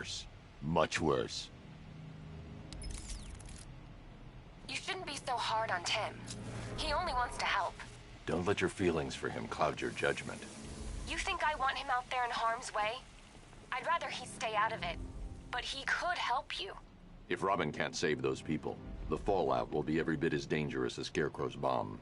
worse. Much worse. You shouldn't be so hard on Tim. He only wants to help. Don't let your feelings for him cloud your judgment. You think I want him out there in harm's way? I'd rather he stay out of it. But he could help you. If Robin can't save those people, the fallout will be every bit as dangerous as Scarecrow's bomb.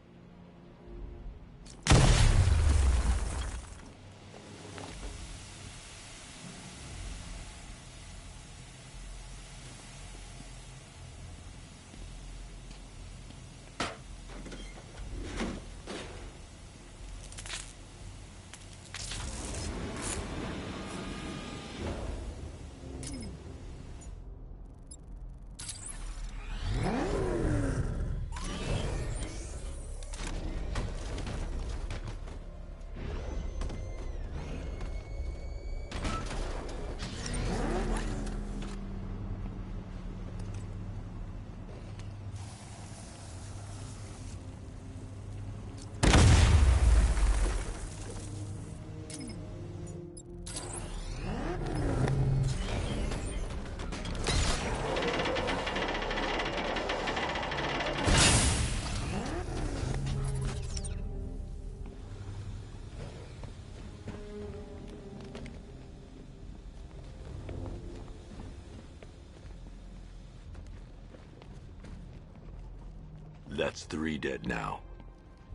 That's 3 dead now.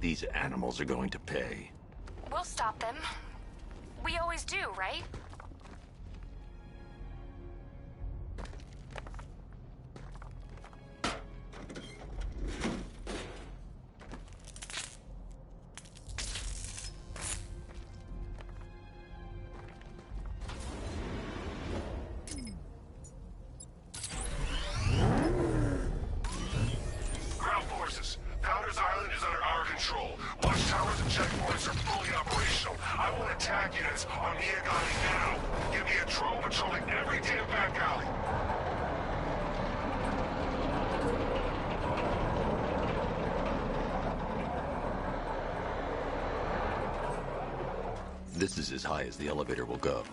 These animals are going to pay. We'll stop them. We always do, right? This is as high as the elevator will go.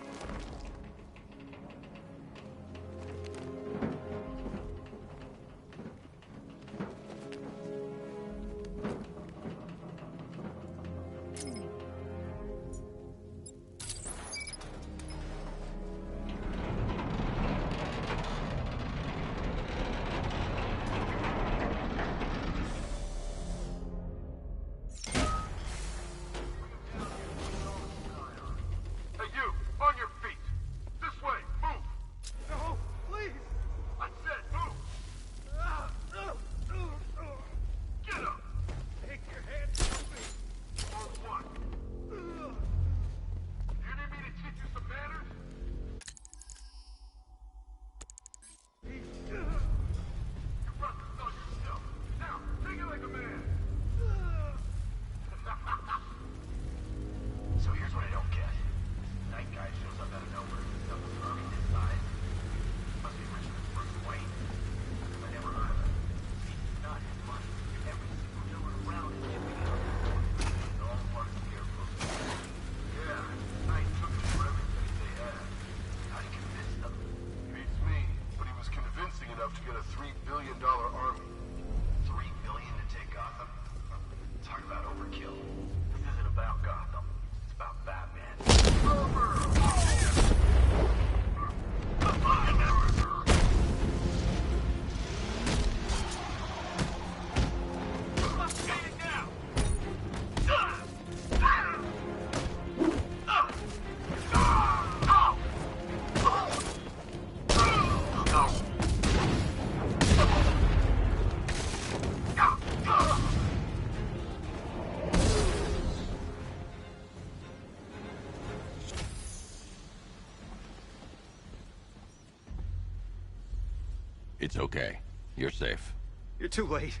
It's okay. You're safe. You're too late.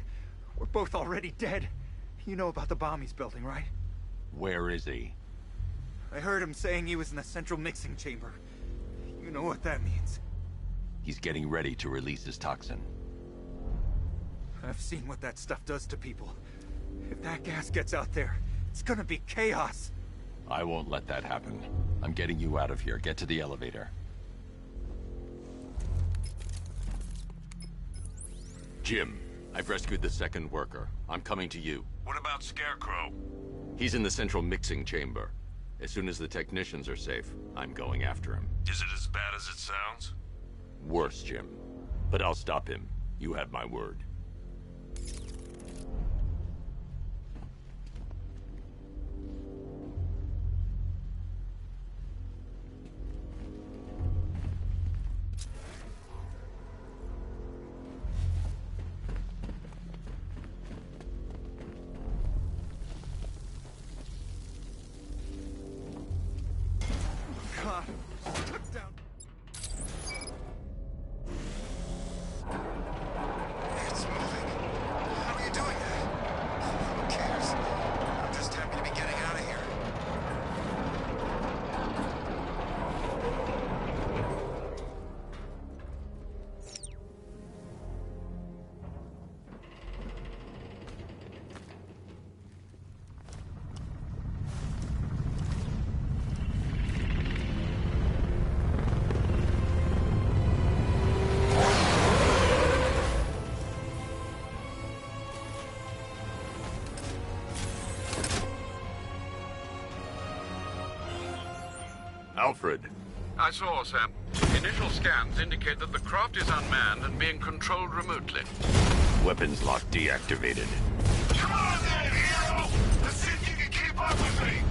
We're both already dead. You know about the bomb he's building, right? Where is he? I heard him saying he was in the central mixing chamber. You know what that means. He's getting ready to release his toxin. I've seen what that stuff does to people. If that gas gets out there, it's gonna be chaos. I won't let that happen. I'm getting you out of here. Get to the elevator. Jim, I've rescued the second worker. I'm coming to you. What about Scarecrow? He's in the central mixing chamber. As soon as the technicians are safe, I'm going after him. Is it as bad as it sounds? Worse, Jim. But I'll stop him. You have my word. God, stuck down. It's moving. How are you doing that? Who cares? I'm just happy to be getting out of here. Alfred. I saw, Sam. Initial scans indicate that the craft is unmanned and being controlled remotely. Weapons lock deactivated. Come on then, hero! Let's see if you can keep up with me!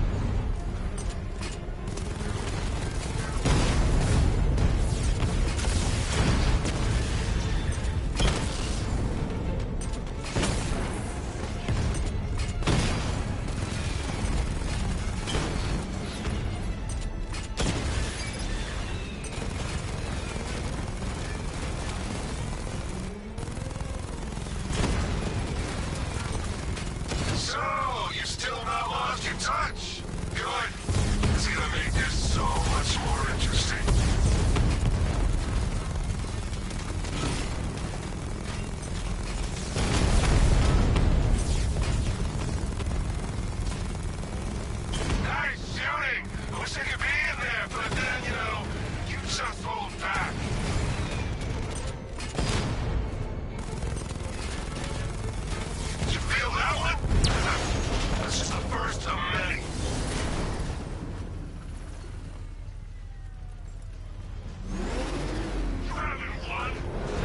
So, you still not lost your touch? Good. It's gonna make this so much more interesting. Nice shooting! I wish I could be in there, but then, you just hold back. You feel that one? That's just the first of many. You haven't won.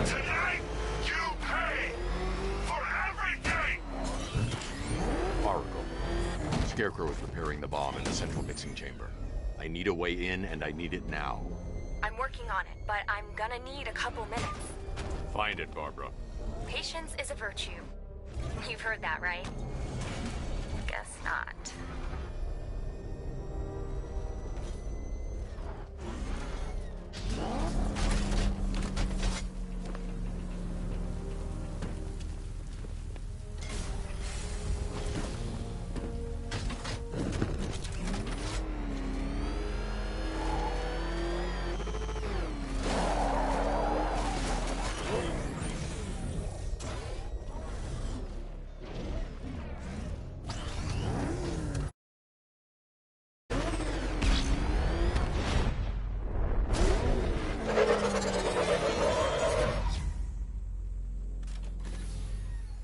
Tonight, you pay for everything. Oracle. Scarecrow is preparing the bomb in the central mixing chamber. I need a way in, and I need it now. I'm working on it, but I'm gonna need a couple minutes. Find it, Barbara. Patience is a virtue. You've heard that, right? Guess not.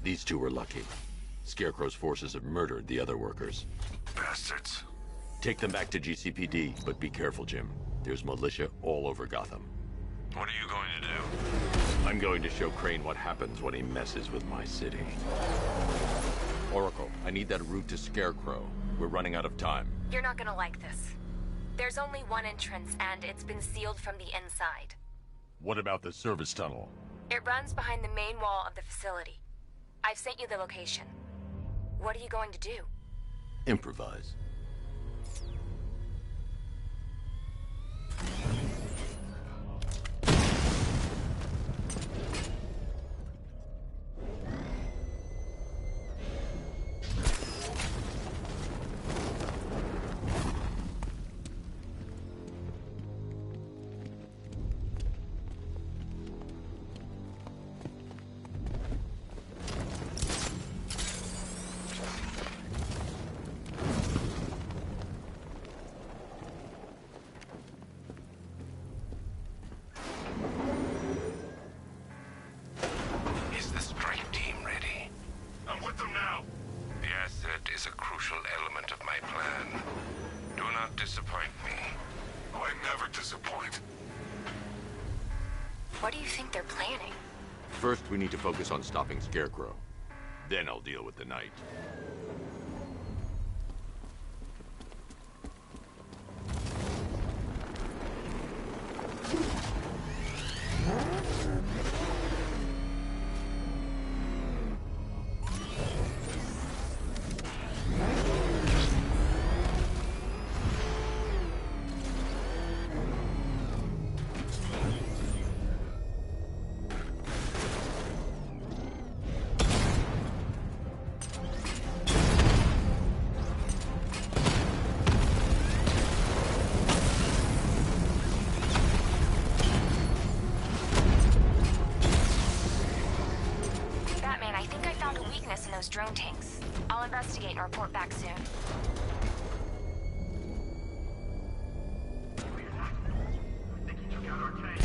These two were lucky. Scarecrow's forces have murdered the other workers. Bastards. Take them back to GCPD, but be careful, Jim. There's militia all over Gotham. What are you going to do? I'm going to show Crane what happens when he messes with my city. Oracle, I need that route to Scarecrow. We're running out of time. You're not gonna like this. There's only one entrance, and it's been sealed from the inside. What about the service tunnel? It runs behind the main wall of the facility. I've sent you the location. What are you going to do? Improvise. First, we need to focus on stopping Scarecrow. Then I'll deal with the Knight. Those drone tanks. I'll investigate and report back soon. I think he took out our tank.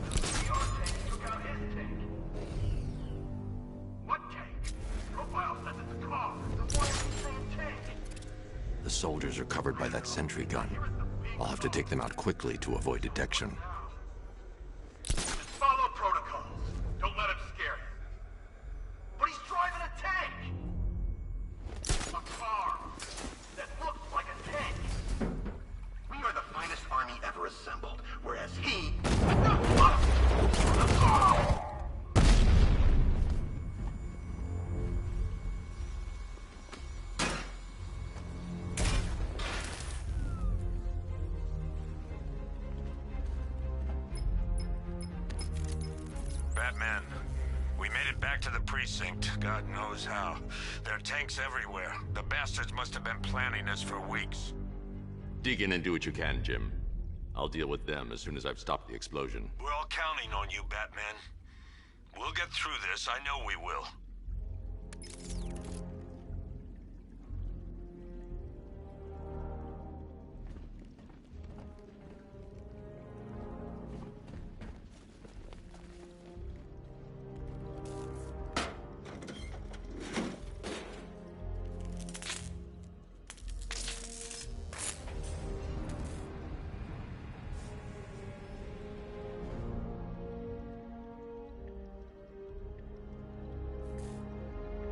The other tank took out his tank. What tank? Profile says it's a car. Then why is he saying tank? The soldiers are covered by that sentry gun. I'll have to take them out quickly to avoid detection. Just follow protocols. Don't let him scare you. But he's driving a tank! A car that looks like a tank! We are the finest army ever assembled, whereas he... Batman, we made it back to the precinct. God knows how. There are tanks everywhere. The bastards must have been planning this for weeks. Dig in and do what you can, Jim. I'll deal with them as soon as I've stopped the explosion. We're all counting on you, Batman. We'll get through this. I know we will.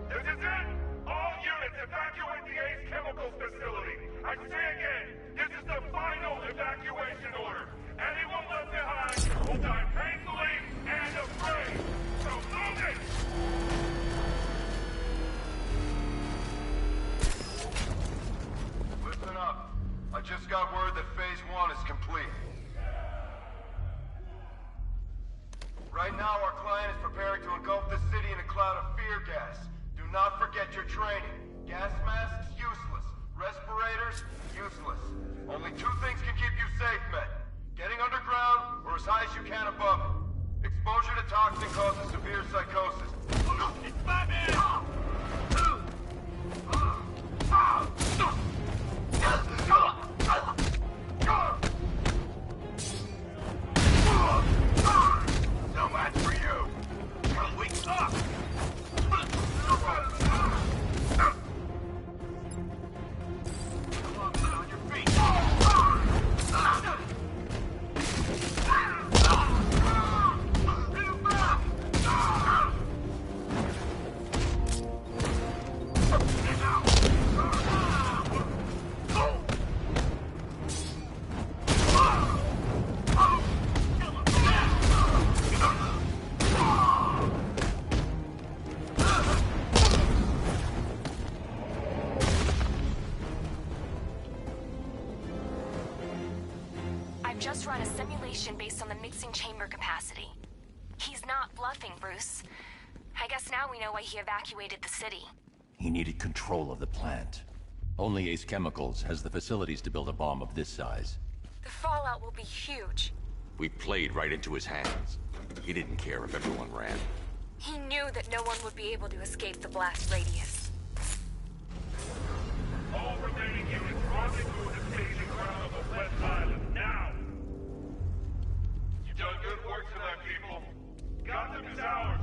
This is it! All units evacuate the Ace Chemicals facility! I say again, this is the final evacuation order! Anyone left behind will die painfully and afraid! So move it! Listen up. I just got word that Phase 1 is complete. Right now, our client is preparing to engulf the city in a cloud of fear gas. Do not forget your training. Gas masks, useless. Respirators, useless. Only two things can keep you safe, men. Getting underground, or as high as you can above it. Exposure to toxin causes severe psychosis. It's Batman! No match for you! Wake up! Come on, man, on your feet! I've just run a simulation based on the mixing chamber capacity. He's not bluffing, Bruce. I guess now we know why he evacuated the city. He needed control of the plant. Only Ace Chemicals has the facilities to build a bomb of this size. The fallout will be huge. We played right into his hands. He didn't care if everyone ran. He knew that no one would be able to escape the blast radius. All remaining units rendezvous at the staging ground of the West Island, now! You've done good work tonight, people. Gotham is ours!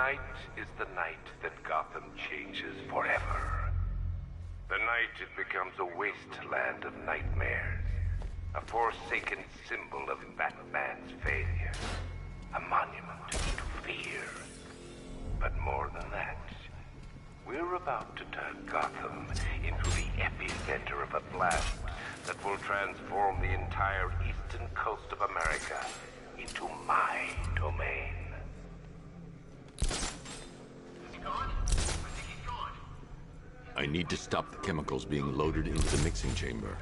Tonight is the night that Gotham changes forever. The night it becomes a wasteland of nightmares. A forsaken symbol of Batman's failure. A monument to fear. But more than that, we're about to turn Gotham into the epicenter of a blast that will transform the entire eastern coast of America into my domain. I need to stop the chemicals being loaded into the mixing chamber.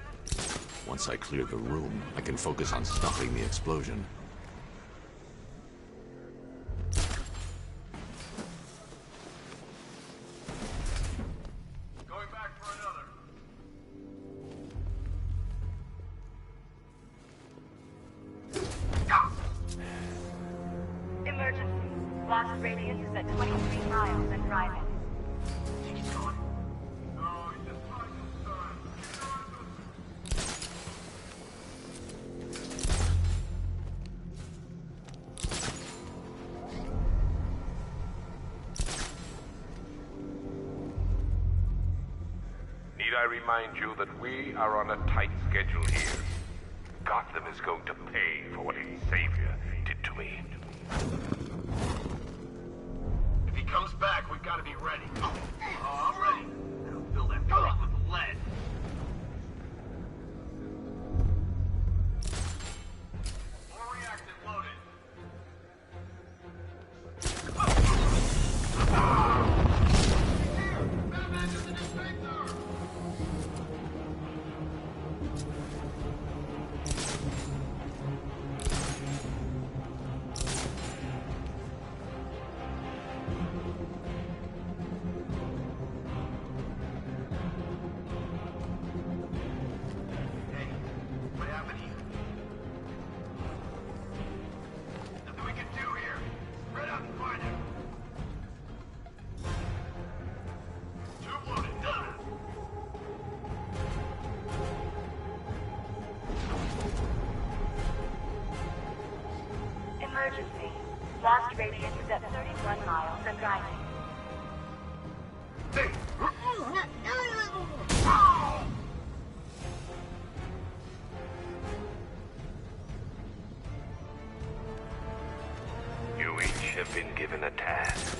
Once I clear the room, I can focus on stopping the explosion. Going back for another. Emergency. Blast radius is at 23 miles and driving. Need I remind you that we are on a tight schedule here? Gotham is going to pay for what its savior did to me. If he comes back, we've got to be ready. Oh, I'm ready. Fill that gun up with lead. More reactant loaded. Batman is an inspector! Hey, what happened here? Nothing we can do here. Spread out and find him. Tube loaded. Done. Emergency. Blast radius is at 31 miles and driving. Hey! You each have been given a task.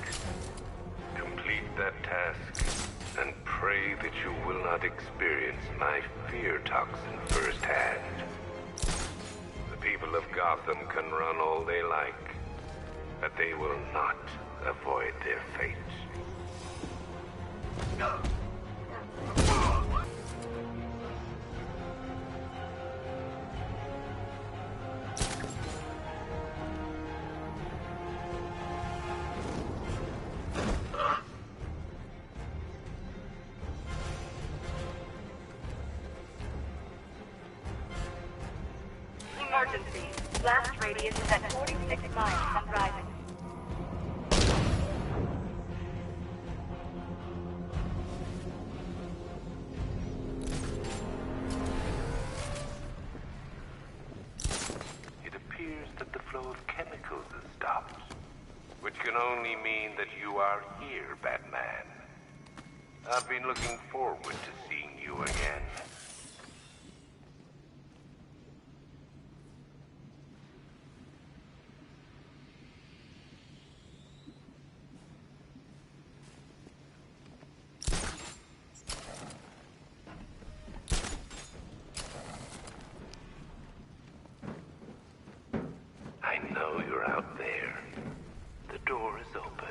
Complete that task, and pray that you will not experience my fear toxin firsthand. The people of Gotham can run all they like, but they will not avoid their fate. Emergency. Blast radius is at 46 miles and driving. It appears that the flow of chemicals has stopped, which can only mean that you are here, Batman. I've been looking forward to seeing you again. I know you're out there. The door is open.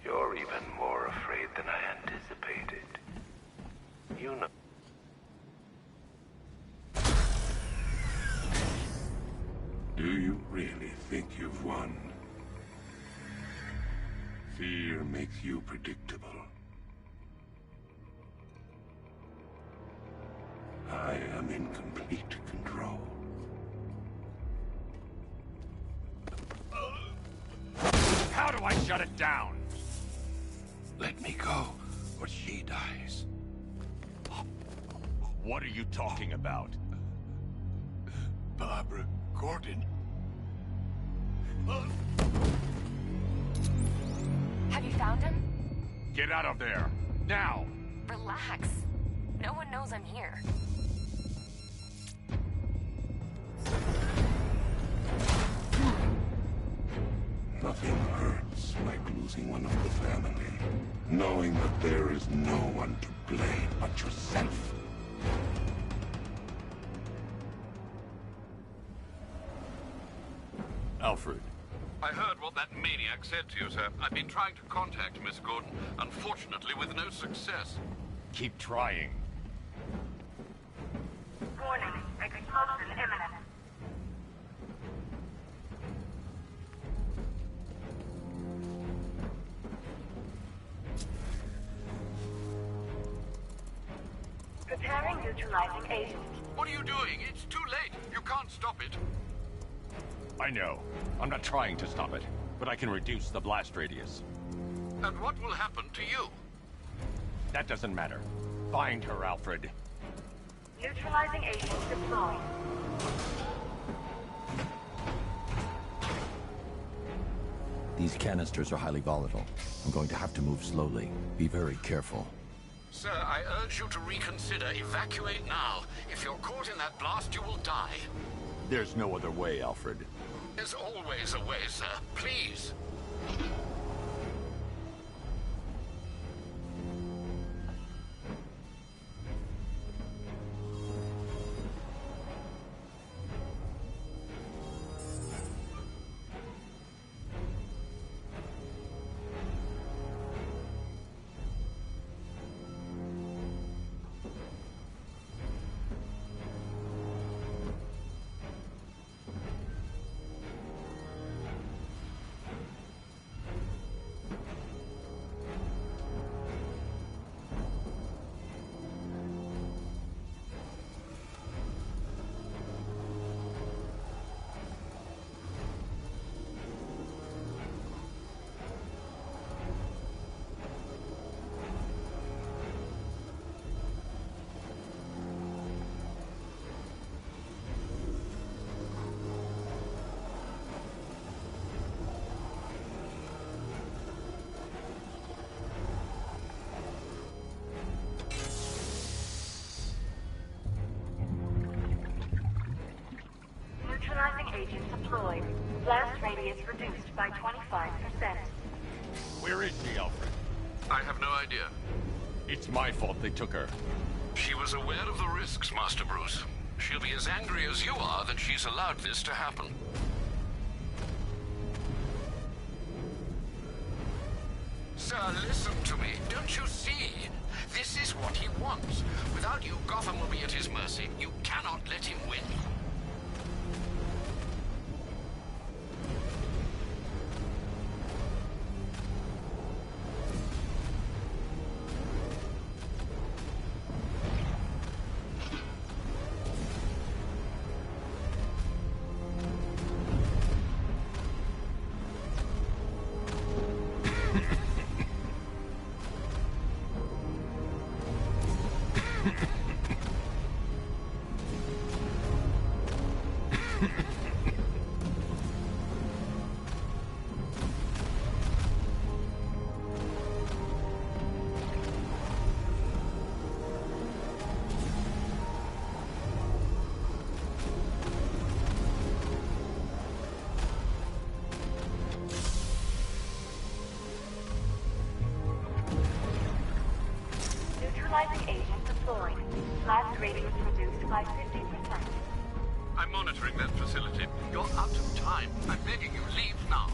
You're even more afraid than I anticipated. You know. Do you really think you've won? Fear makes you predictable. I am in complete control. Shut it down! Let me go, or she dies. What are you talking about? Barbara Gordon. Have you found him? Get out of there! Now! Relax. No one knows I'm here. Nothing hurts like losing one of the family. Knowing that there is no one to blame but yourself. Alfred. I heard what that maniac said to you, sir. I've been trying to contact Miss Gordon, unfortunately with no success. Keep trying. Warning, explosion imminent. Preparing neutralizing agent. What are you doing? It's too late. You can't stop it. I know. I'm not trying to stop it, but I can reduce the blast radius. And what will happen to you? That doesn't matter. Find her, Alfred. Neutralizing agent deployed. These canisters are highly volatile. I'm going to have to move slowly. Be very careful. Sir, I urge you to reconsider. Evacuate now. If you're caught in that blast, you will die. There's no other way, Alfred. There's always a way, sir. Please. Neutralizing agent deployed. Blast radius reduced by 25%. Where is she, Alfred? I have no idea. It's my fault they took her. She was aware of the risks, Master Bruce. She'll be as angry as you are that she's allowed this to happen. Sir, listen to me. Don't you see? This is what he wants. Without you, Gotham will be at his mercy. You cannot let him win. Neutralizing agent deployed. Blast radius reduced by 50%. I'm monitoring that facility. You're out of time. I'm begging you, leave now.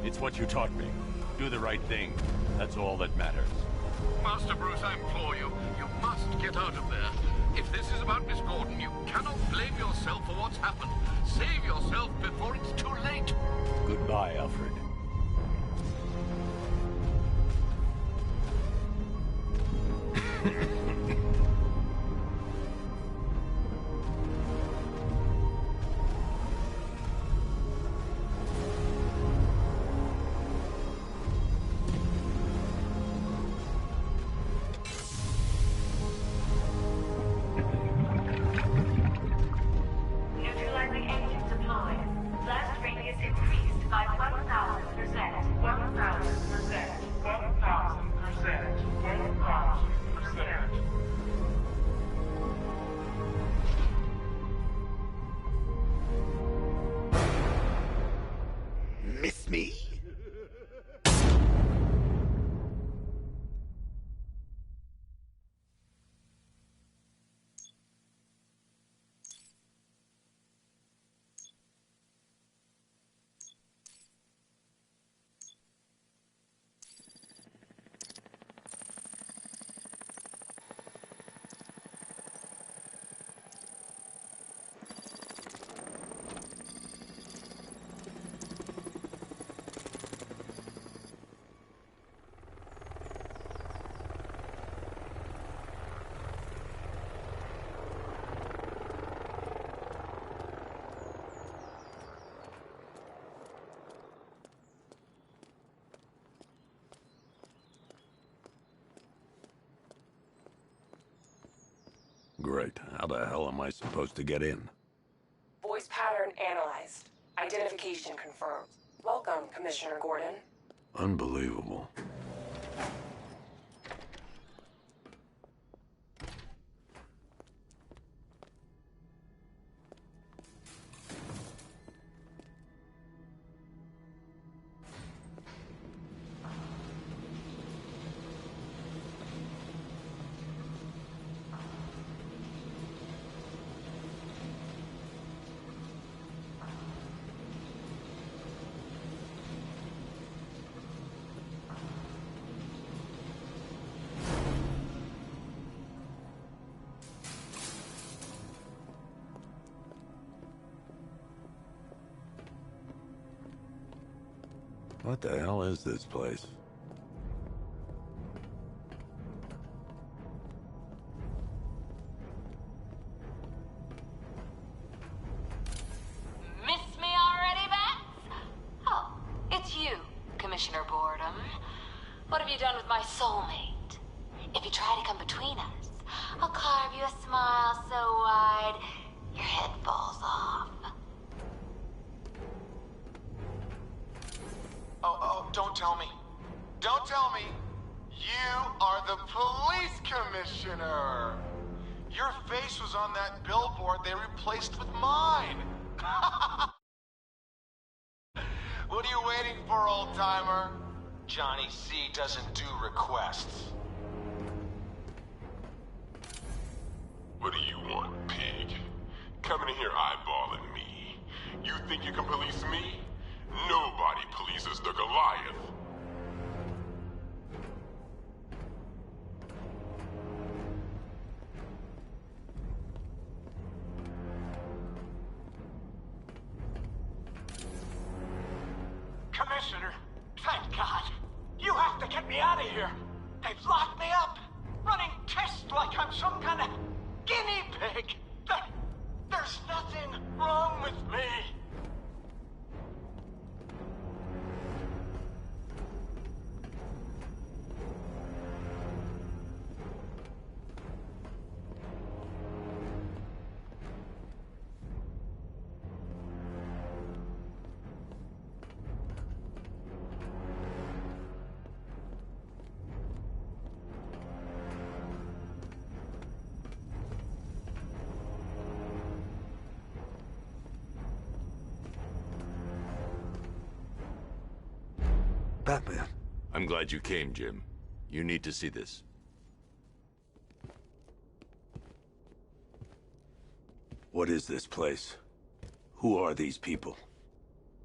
It's what you taught me. Do the right thing. That's all that matters. Master Bruce, I implore you. You must get out of there. If this is about Miss Gordon, you cannot blame yourself for what's happened. Save yourself before it's too late. Goodbye, Alfred. right. How the hell am I supposed to get in? Voice pattern analyzed. Identification confirmed. Welcome, Commissioner Gordon. Unbelievable. What the hell is this place? Miss me already, Bats? Oh, it's you, Commissioner Boredom. What have you done with my soulmate? If you try to come between us, I'll carve you a smile so wide your head falls off. Oh, don't tell me. Don't tell me. You are the police commissioner. Your face was on that billboard they replaced with mine. What are you waiting for, old-timer? Johnny C doesn't do requests. What do you want, pig? Coming in here eyeballing me. You think you can police me? Nobody polices the Goliath. Commissioner, thank God. You have to get me out of here. They've locked me up, running tests like I'm some kind of guinea pig. There's nothing wrong with me. Batman. I'm glad you came, Jim. You need to see this. What is this place? Who are these people?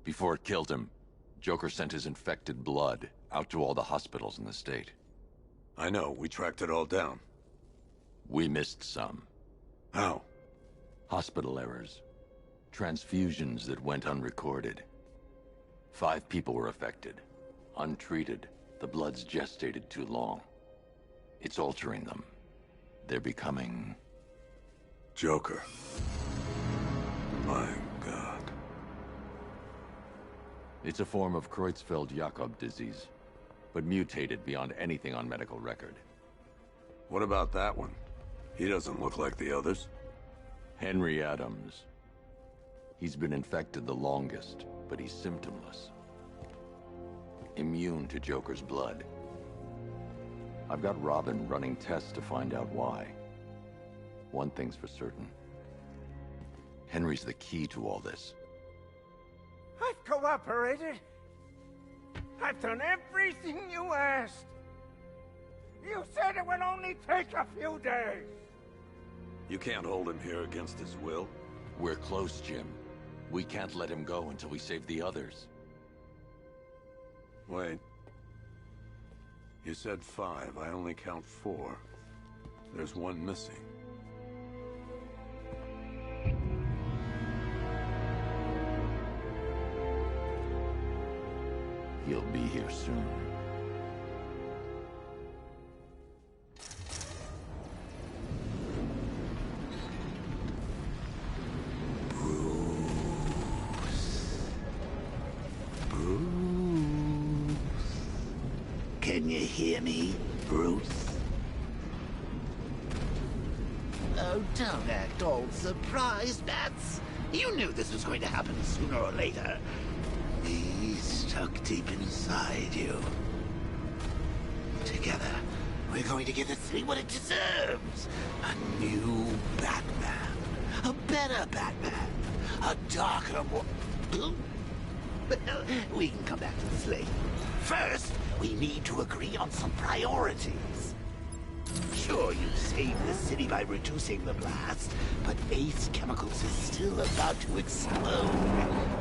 Before it killed him, Joker sent his infected blood out to all the hospitals in the state. I know, we tracked it all down. We missed some. How? Hospital errors. Transfusions that went unrecorded. 5 people were affected. Untreated, the blood's gestated too long. It's altering them. They're becoming... Joker. My God. It's a form of Creutzfeldt-Jakob disease, but mutated beyond anything on medical record. What about that one? He doesn't look like the others. Henry Adams. He's been infected the longest, but he's symptomless. Immune to Joker's blood. I've got Robin running tests to find out why. One thing's for certain. Henry's the key to all this. I've cooperated. I've done everything you asked. You said it would only take a few days. You can't hold him here against his will. We're close, Jim. We can't let him go until we save the others. Wait. You said 5. I only count 4. There's one missing. He'll be here soon. Can you hear me, Bruce? Oh, don't act all surprised, Bats. You knew this was going to happen sooner or later. He's stuck deep inside you. Together, we're going to give the city what it deserves. A new Batman. A better Batman. A darker, more... Well, we can come back to this later. First, we need to agree on some priorities. Sure, you saved the city by reducing the blast, but Ace Chemicals is still about to explode.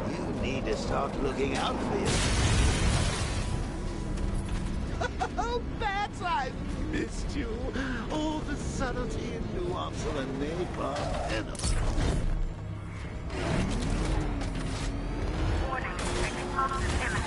You need to start looking out for you. Oh, Bats, I've missed you. All the subtlety and nuance of a napalm venom. Warning, explosive imminent.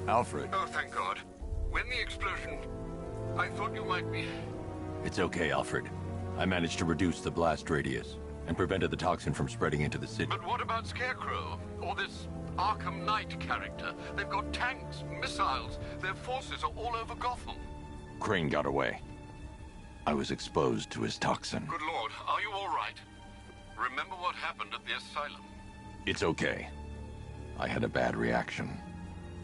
Alfred. Oh, thank God. When the explosion... I thought you might be... It's okay, Alfred. I managed to reduce the blast radius and prevented the toxin from spreading into the city. But what about Scarecrow? Or this Arkham Knight character? They've got tanks, missiles. Their forces are all over Gotham. Crane got away. I was exposed to his toxin. Good Lord, are you all right? Remember what happened at the asylum? It's okay. I had a bad reaction.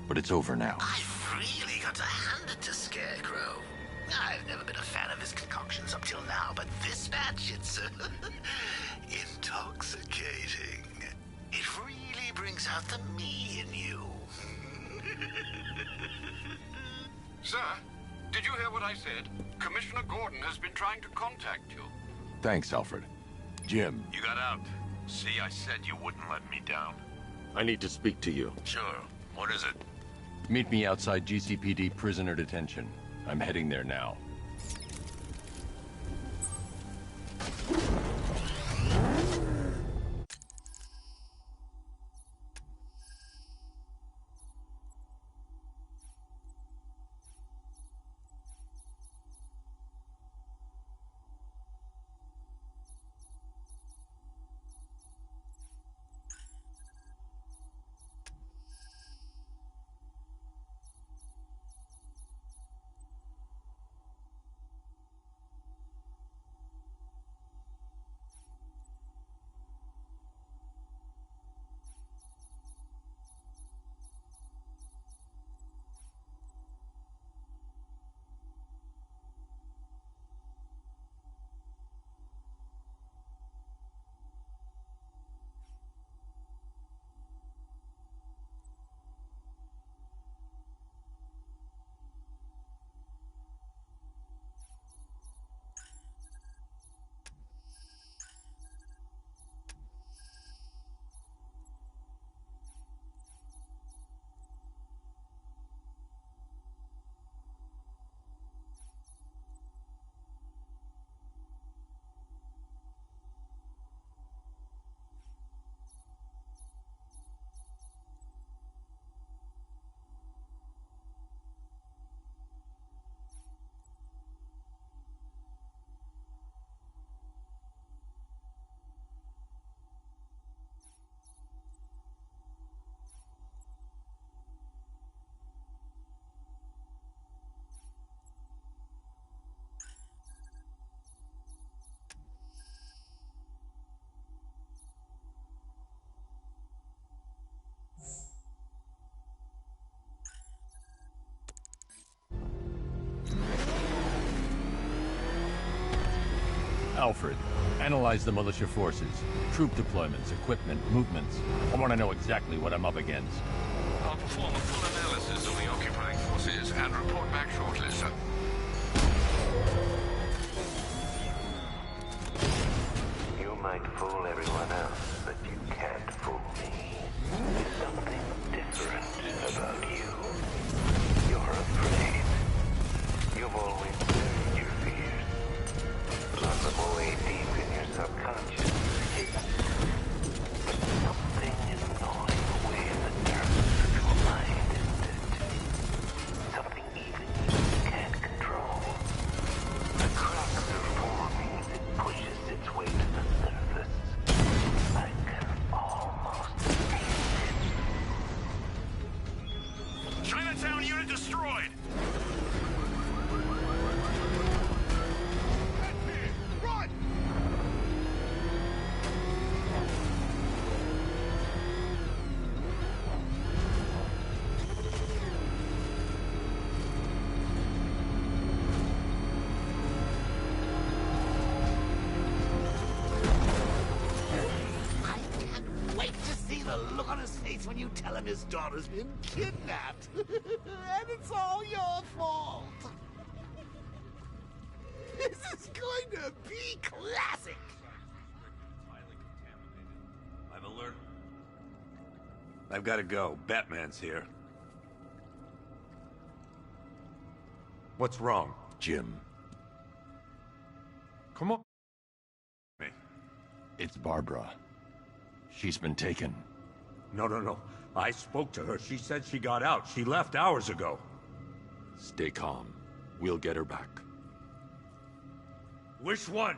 But it's over now. I've really got to hand it to Scarecrow. I've never been a fan of his concoctions up till now, but this batch, it's intoxicating. It really brings out the me in you. Sir, did you hear what I said? Commissioner Gordon has been trying to contact you. Thanks, Alfred. Jim. You got out. See, I said you wouldn't let me down. I need to speak to you. Sure. What is it? Meet me outside GCPD prisoner detention. I'm heading there now. Alfred, analyze the militia forces, troop deployments, equipment, movements. I want to know exactly what I'm up against. I'll perform a full analysis of the occupying forces and report back shortly, sir. might fool everyone else, but you can't fool me. There's something different about you. You're afraid. You've always buried your fears. Lock them away deep in your subconscious. But something is gnawing away at the nerves of your mind, isn't it? Something even you can't control. The cracks are forming as it pushes its way to the surface. I can almost taste it. Chinatown unit destroyed! Run! I can't wait to see the look on his face when you tell him his daughter's been kidnapped. And it's all your fault. This is going to be classic. I've alerted. I've got to go. Batman's here. What's wrong? Jim, Come on. Me. it's Barbara. She's been taken. No. I spoke to her. She said she got out. She left hours ago. Stay calm. We'll get her back. Which one?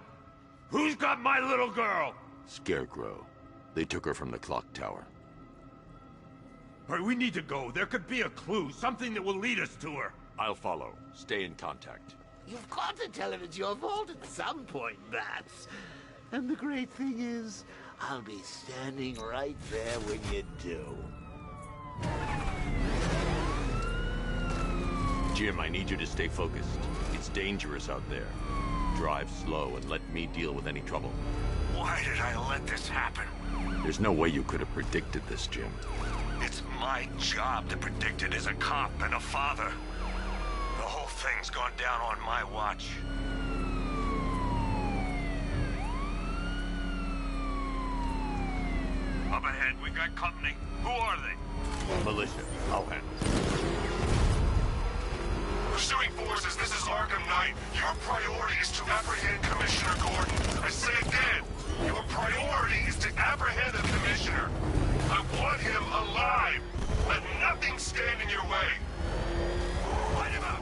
Who's got my little girl? Scarecrow. They took her from the clock tower. All right, we need to go. There could be a clue, something that will lead us to her. I'll follow. Stay in contact. You've got to tell him it's your fault at some point, Bats. And the great thing is, I'll be standing right there when you do. Jim, I need you to stay focused. It's dangerous out there. Drive slow and let me deal with any trouble. Why did I let this happen? There's no way you could have predicted this, Jim. It's my job to predict it as a cop and a father. The whole thing's gone down on my watch. Up ahead, we got company. Who are they? Militia. I'll handle it. Pursuing forces, this is Arkham Knight. Your priority is to apprehend Commissioner Gordon. I say again, your priority is to apprehend the Commissioner. I want him alive. Let nothing stand in your way. Light him up.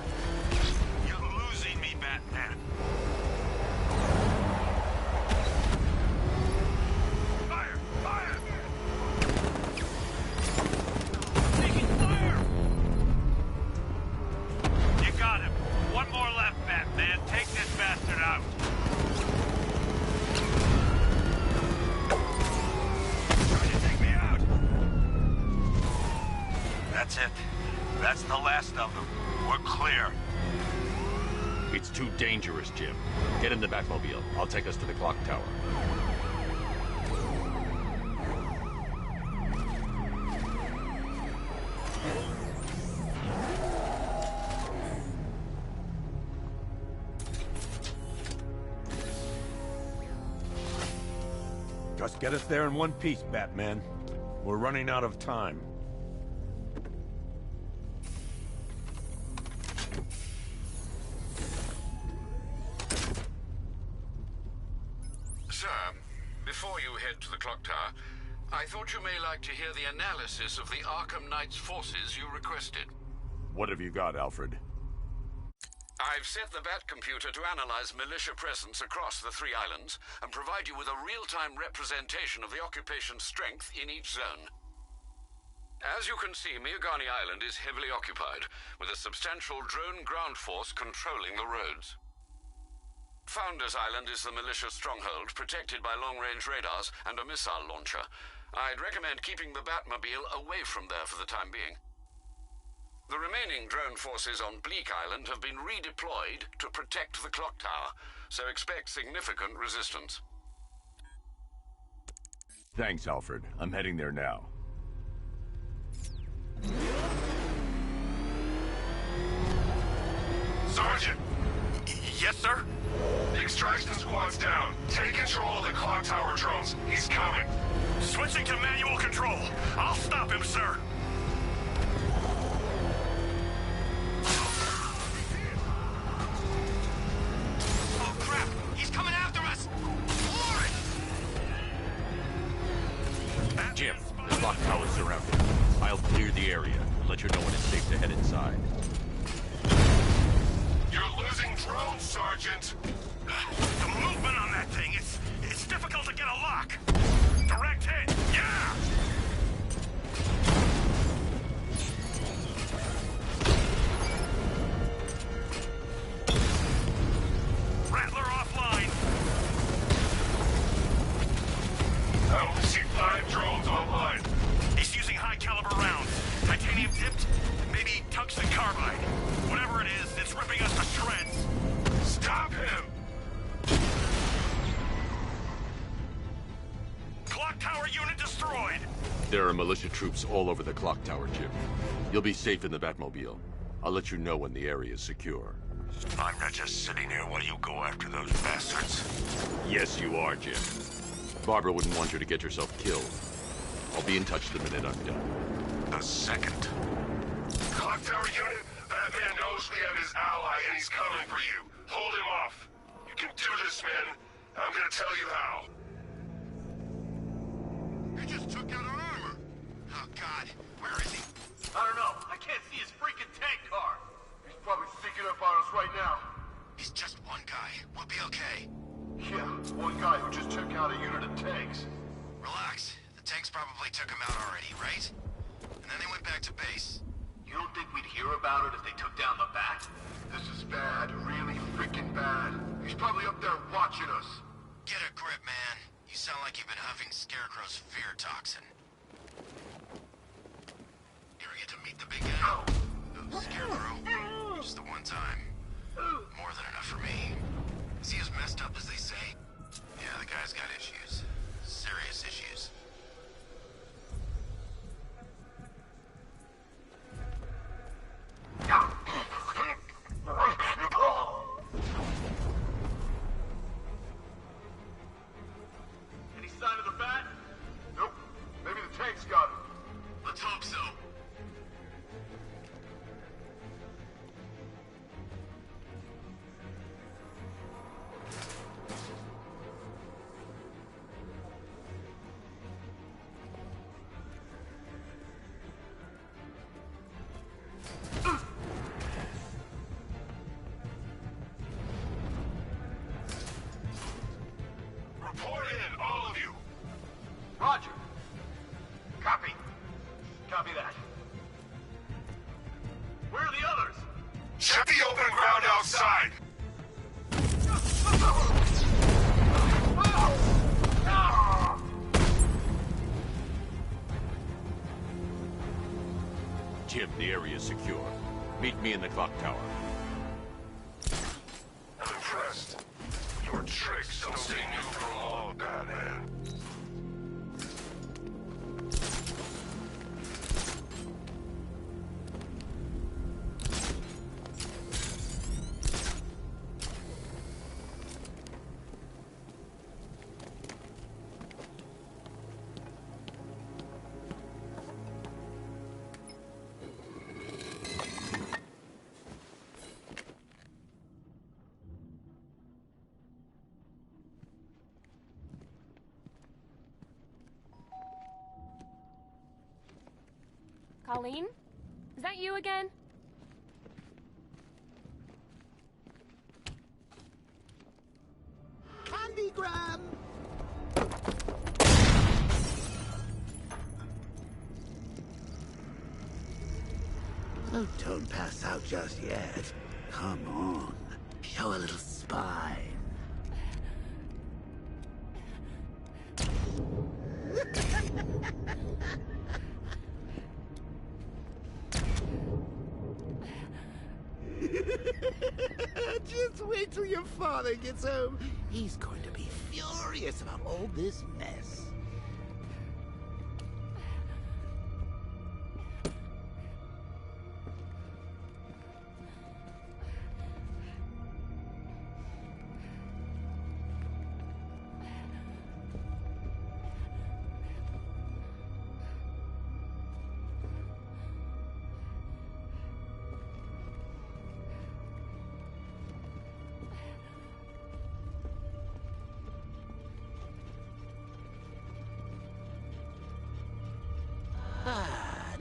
You're losing me, Batman. Fire! Fire! Taking fire! You got him. One more left, Batman. Take this bastard out. Trying to take me out. That's it. That's the last of them. We're clear. It's too dangerous, Jim. Get in the Batmobile. I'll take us to the clock tower. Just get us there in one piece, Batman. We're running out of time. Sir, before you head to the clock tower, I thought you may like to hear the analysis of the Arkham Knight's forces you requested. What have you got, Alfred? I've set the Bat computer to analyze militia presence across the 3 islands and provide you with a real-time representation of the occupation's strength in each zone. As you can see, Miagani Island is heavily occupied, with a substantial drone ground force controlling the roads. Founders Island is the militia stronghold, protected by long-range radars and a missile launcher. I'd recommend keeping the Batmobile away from there for the time being. The remaining drone forces on Bleak Island have been redeployed to protect the clock tower, so expect significant resistance. Thanks, Alfred. I'm heading there now. Sergeant! Yes, sir? The extraction squad's down. Take control of the clock tower drones. He's coming. Switching to manual control. I'll stop him, sir. Oh, crap! He's coming after us! Jim, the clock tower's surrounded. I'll clear the area and let you know when it's safe to head inside. You're losing drones, Sergeant! The movement on that thing, it's difficult to get a lock. Direct hit, yeah! Rattler offline. I only see 5 drones online. He's using high caliber rounds. Titanium tipped, maybe tungsten carbide. Whatever it is, it's ripping us to shreds. Stop him! Clock tower unit destroyed. There are militia troops all over the clock tower, Jim. You'll be safe in the Batmobile. I'll let you know when the area is secure. I'm not just sitting here while you go after those bastards. Yes, you are, Jim. Barbara wouldn't want you to get yourself killed. I'll be in touch the minute I'm done. The second. Clock tower unit, Batman knows we have his ally and he's coming for you. Hold him off. You can do this, man. I'm gonna tell you how. He just took out our armor. Oh, God. Where is he? I don't know. I can't see his freaking tank car. He's probably sneaking up on us right now. He's just one guy. We'll be okay. Yeah, one guy who just took out a unit of tanks. Relax. The tanks probably took him out already, right? And then they went back to base. You don't think we'd hear about it if they took down the Bat? This is bad, really freaking bad. He's probably up there watching us. Get a grip, man. You sound like you've been huffing Scarecrow's fear toxin. You ever get to meet the big guy? Oh, Scarecrow? Just the one time. More than enough for me. Is he as messed up as they say? Yeah, the guy's got issues. Serious issues. Any sign of the Bat? Nope. Maybe the tank's got him. Let's hope so. Report in, all of you. Roger. Copy. Copy that. Where are the others? Check the open ground outside. Jim, the area is secure. Meet me in the clock tower. I'm impressed. Your tricks don't stay new for long, Batman. Colleen? Is that you again? Candygram! Oh, don't pass out just yet. Come on. Show a little spine. Just wait till your father gets home. He's going to be furious about all this mess.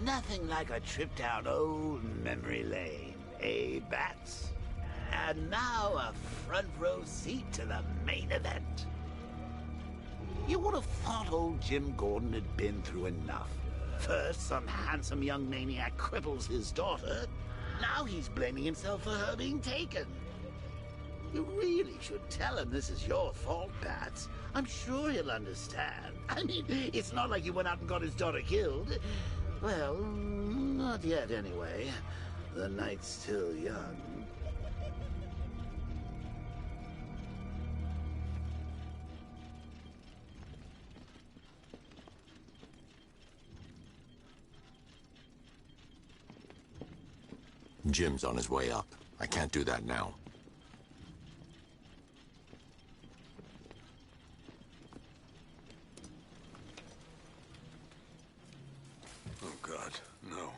Nothing like a trip down old memory lane, eh, Bats? And now a front row seat to the main event. You would have thought old Jim Gordon had been through enough. First, some handsome young maniac cripples his daughter. Now he's blaming himself for her being taken. You really should tell him this is your fault, Bats. I'm sure he'll understand. I mean, it's not like you went out and got his daughter killed. Well, not yet anyway. The night's still young. Jim's on his way up. I can't do that now. Oh, God, no.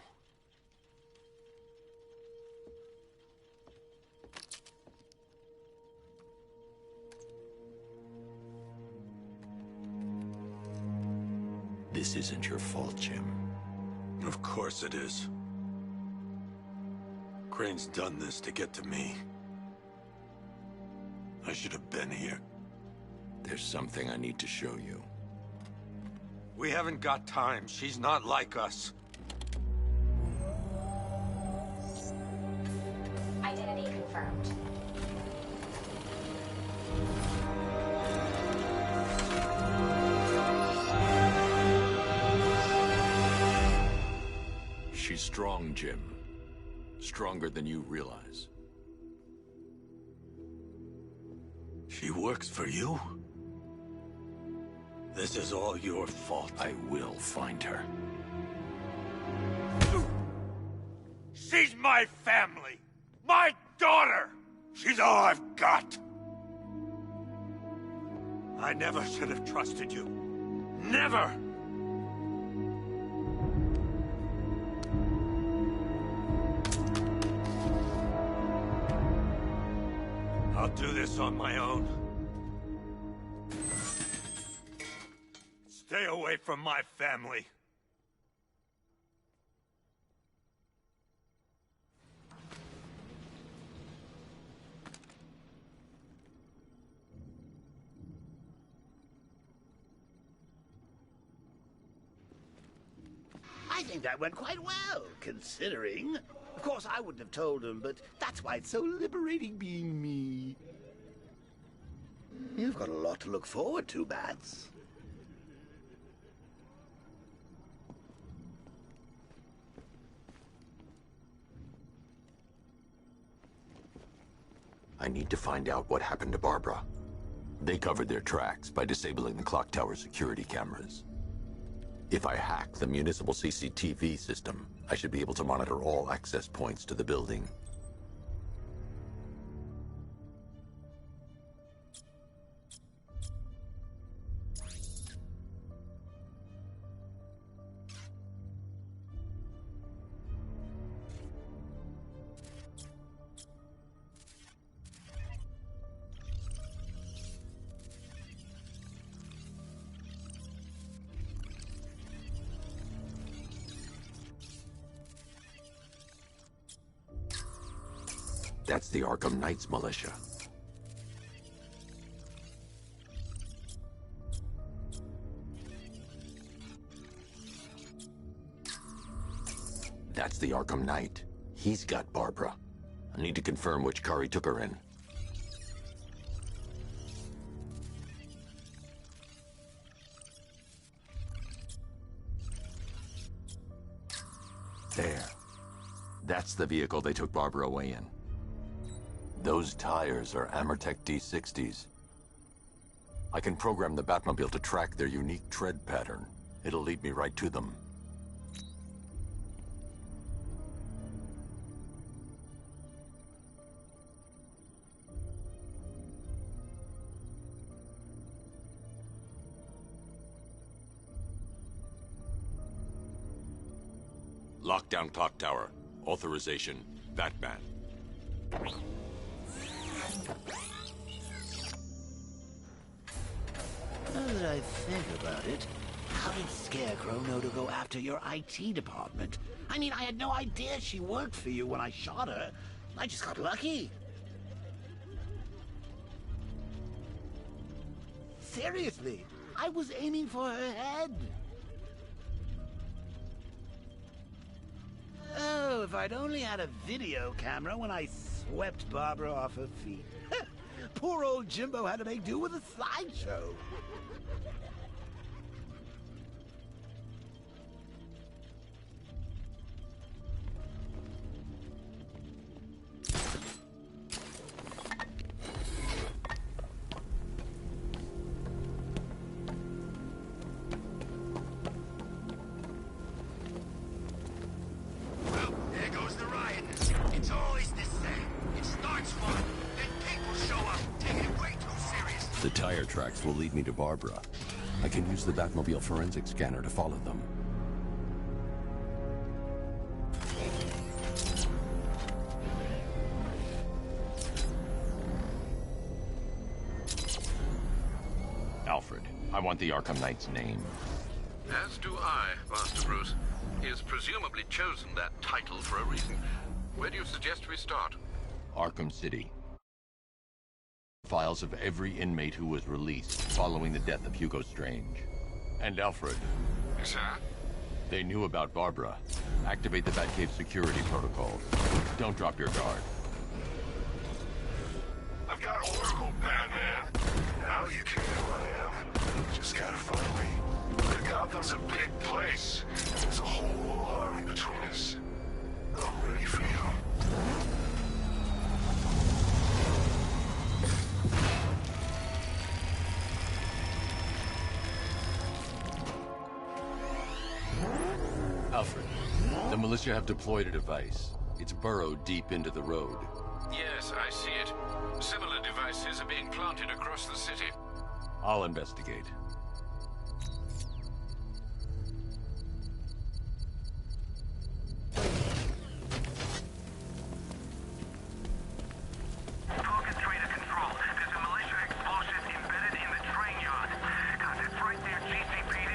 This isn't your fault, Jim. Of course it is. Crane's done this to get to me. I should have been here. There's something I need to show you. We haven't got time. She's not like us. Identity confirmed. She's strong, Jim. Stronger than you realize. She works for you? This is all your fault. I will find her. She's my family! My daughter! She's all I've got! I never should have trusted you. Never! I'll do this on my own. Stay away from my family. I think that went quite well, considering. Of course, I wouldn't have told him, but that's why it's so liberating being me. You've got a lot to look forward to, Bats. I need to find out what happened to Barbara. They covered their tracks by disabling the clock tower security cameras. If I hack the municipal CCTV system, I should be able to monitor all access points to the building. That's the Arkham Knights militia. That's the Arkham Knight. He's got Barbara. I need to confirm which car he took her in. There. That's the vehicle they took Barbara away in. Those tires are Amertech D60s. I can program the Batmobile to track their unique tread pattern. It'll lead me right to them. Lockdown clock tower. Authorization. Batman. Now that I think about it, How did Scarecrow know to go after your IT department? I mean, I had no idea she worked for you when I shot her. I just got lucky. Seriously, I was aiming for her head. Oh, if I'd only had a video camera when I swept Barbara off her feet. Poor old Jimbo had to make do with a slideshow. The tire tracks will lead me to Barbara. I can use the Batmobile forensic scanner to follow them. Alfred, I want the Arkham Knight's name. As do I, Master Bruce. He has presumably chosen that title for a reason. Where do you suggest we start? Arkham City. Files of every inmate who was released following the death of Hugo Strange. And Alfred. Sir? They knew about Barbara. Activate the Batcave security protocols. Don't drop your guard. I've got Oracle, Batman. Now you can know who I am. Just gotta follow me. Gotham's a big place. There's a whole army between us. I'm ready for you. Alfred, the militia have deployed a device. It's burrowed deep into the road. Yes, I see it. Similar devices are being planted across the city. I'll investigate. Target trader control. There's a militia explosive embedded in the train yard. God, that's right there, GCPD.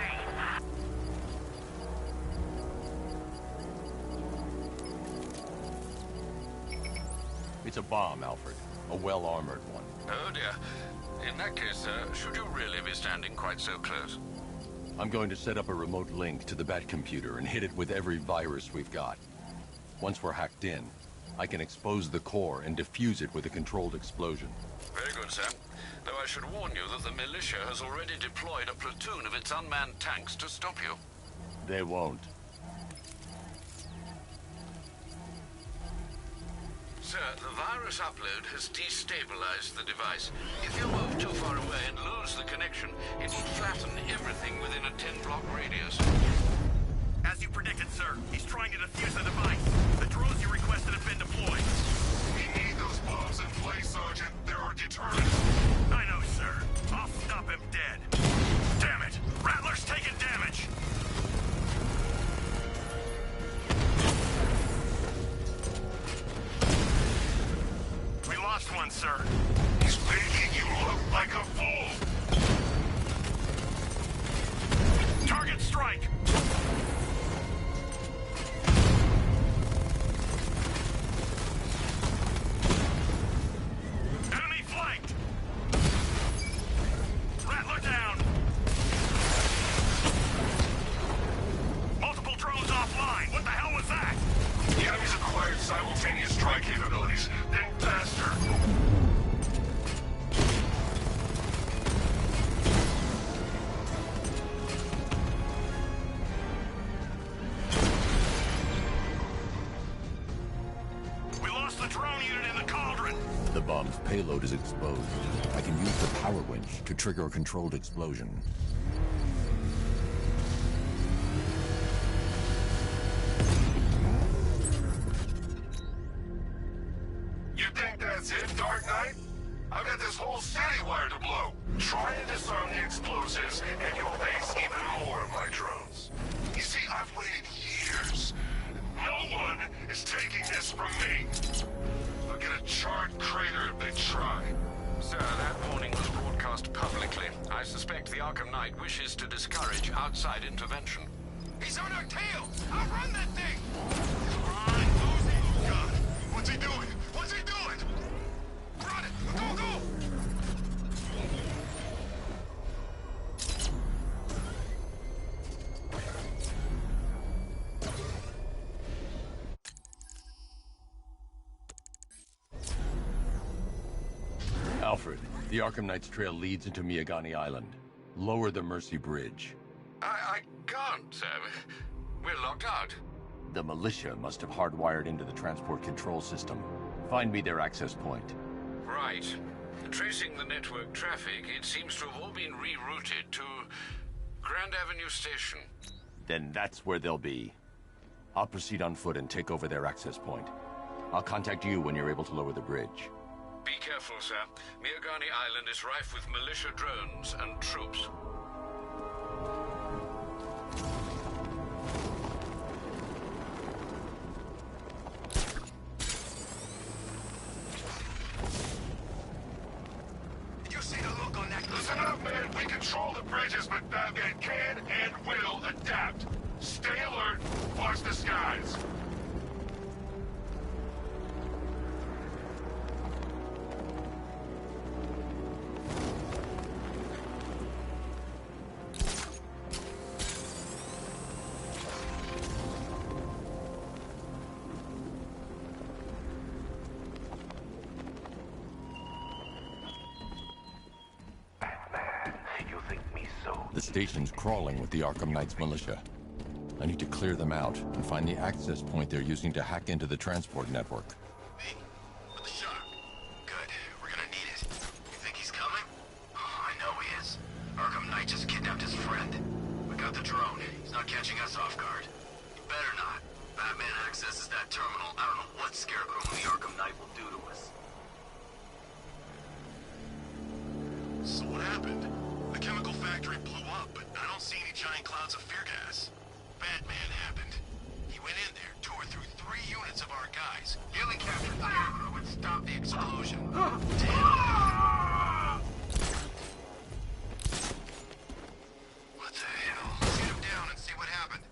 It's a bomb, Alfred. A well-armored one. Oh dear. In that case, should you really be standing quite so close? I'm going to set up a remote link to the Batcomputer and hit it with every virus we've got. Once we're hacked in, I can expose the core and defuse it with a controlled explosion. Very good, sir. Though I should warn you that the militia has already deployed a platoon of its unmanned tanks to stop you. They won't. Sir, the virus upload has destabilized the device. If you move too far away and lose the connection, it will flatten everything within a 10-block radius. As you predicted, sir, he's trying to defuse the device. The drones you requested have been deployed. We need those bombs in place, Sergeant. There are deterrents. I know, sir. I'll stop him dead. Damn it! Rattler's taking damage! We lost one, sir. He's making you look like a fool. Target strike! Enemy flanked! Rattler down! Multiple drones offline! What the hell was that? The enemy's acquired simultaneous strike capabilities. Think faster. We lost the drone unit in the cauldron! The bomb's payload is exposed. I can use the power winch to trigger a controlled explosion. You think that's it, Dark Knight? I've got this whole city wired to blow. Try to disarm the explosives, and you'll face even more of my drones. You see, I've waited years. No one is taking this from me. They'll get a charred crater if they try. Sir, that warning was broadcast publicly. I suspect the Arkham Knight wishes to discourage outside intervention. He's on our tails! Outrun that thing! Run! Oh God! What's he doing? What's he doing? Run it! Go, go! Alfred, the Arkham Knight's trail leads into Miyagani Island. Lower the Mercy Bridge. I can't, sir. We're locked out. The militia must have hardwired into the transport control system. Find me their access point. Right. Tracing the network traffic, it seems to have all been rerouted to Grand Avenue Station. Then that's where they'll be. I'll proceed on foot and take over their access point. I'll contact you when you're able to lower the bridge. Be careful, sir. Miyagani Island is rife with militia drones and troops. Did you see the look on that? Listen up, man. We control the bridges, but Batman can and will adapt. Stay alert. Watch the skies. The station's crawling with the Arkham Knight's militia. I need to clear them out and find the access point they're using to hack into the transport network. Me? With the shark? Good. We're gonna need it. You think he's coming? Oh, I know he is. Arkham Knight just kidnapped his friend. We got the drone. He's not catching us off guard. He better not. Batman accesses that terminal. I don't know what Scarecrow and the Arkham Knight will do to us. So what happened? The chemical factory blew up, but I don't see any giant clouds of fear gas. Batman happened. He went in there, tore through 3 units of our guys, nearly captured Scarecrow and stopped the explosion. Damn. What the hell? Shoot him down and see what happened.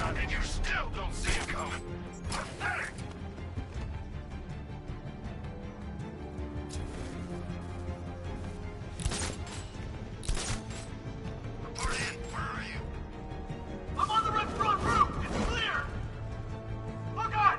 And you still don't see it coming. Pathetic! Report in. Where are you? I'm on the restaurant roof! It's clear! Oh God!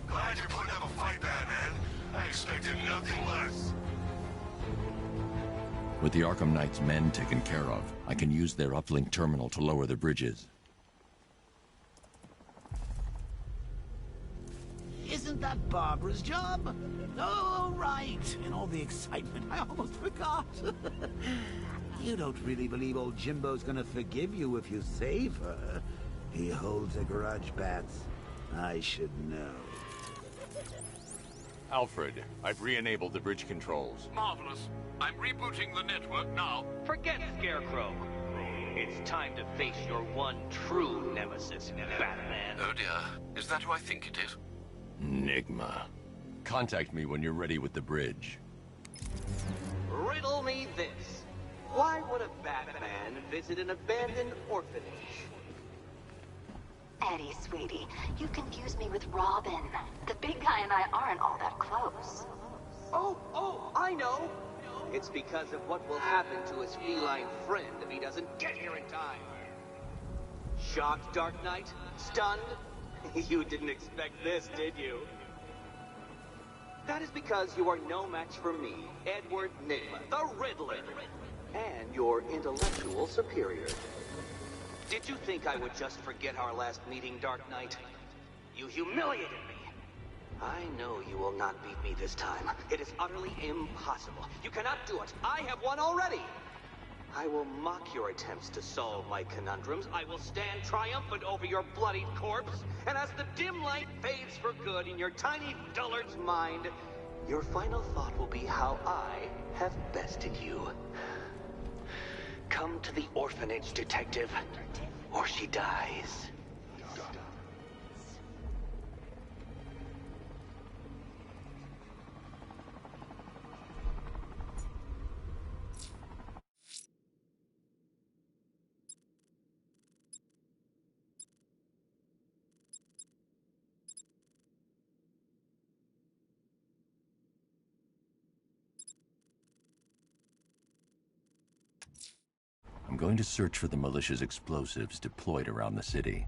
Glad you're putting up a fight, Batman. I expected nothing less. With the Arkham Knight's men taken care of, I can use their uplink terminal to lower the bridges. Isn't that Barbara's job? Oh, right. In all the excitement, I almost forgot. You don't really believe old Jimbo's gonna forgive you if you save her. He holds a grudge, Bats. I should know. Alfred, I've re-enabled the bridge controls. Marvelous. I'm rebooting the network now. Forget Scarecrow. It's time to face your one true nemesis, Batman. Oh dear. Is that who I think it is? Enigma. Contact me when you're ready with the bridge. Riddle me this. Why would a Batman visit an abandoned orphanage? Eddie, sweetie, you confuse me with Robin. The big guy and I aren't all that close. Oh, I know. It's because of what will happen to his feline friend if he doesn't get here in time. Shocked, Dark Knight? Stunned? You didn't expect this, did you? That is because you are no match for me, Edward Nygma, the Riddler, and your intellectual superior. Did you think I would just forget our last meeting, Dark Knight? You humiliated me. I know you will not beat me this time. It is utterly impossible. You cannot do it. I have won already. I will mock your attempts to solve my conundrums. I will stand triumphant over your bloodied corpse. And as the dim light fades for good in your tiny dullard's mind, your final thought will be how I have bested you. Come to the orphanage, detective, or she dies. I'm going to search for the militia's explosives deployed around the city.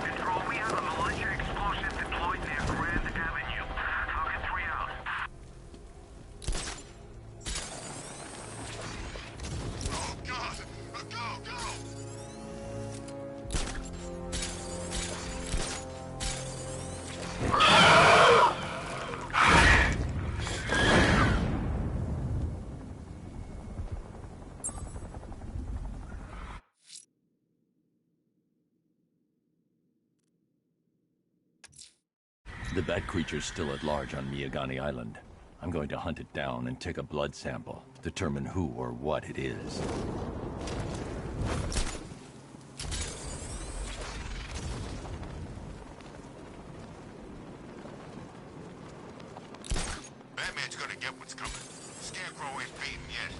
Control, we have a militia explosive deployed near Grand Avenue. Falcon 3 out. Oh, God! Go! The bat creature's still at large on Miyagani Island. I'm going to hunt it down and take a blood sample, determine who or what it is. Batman's gonna get what's coming. Scarecrow ain't beaten yet.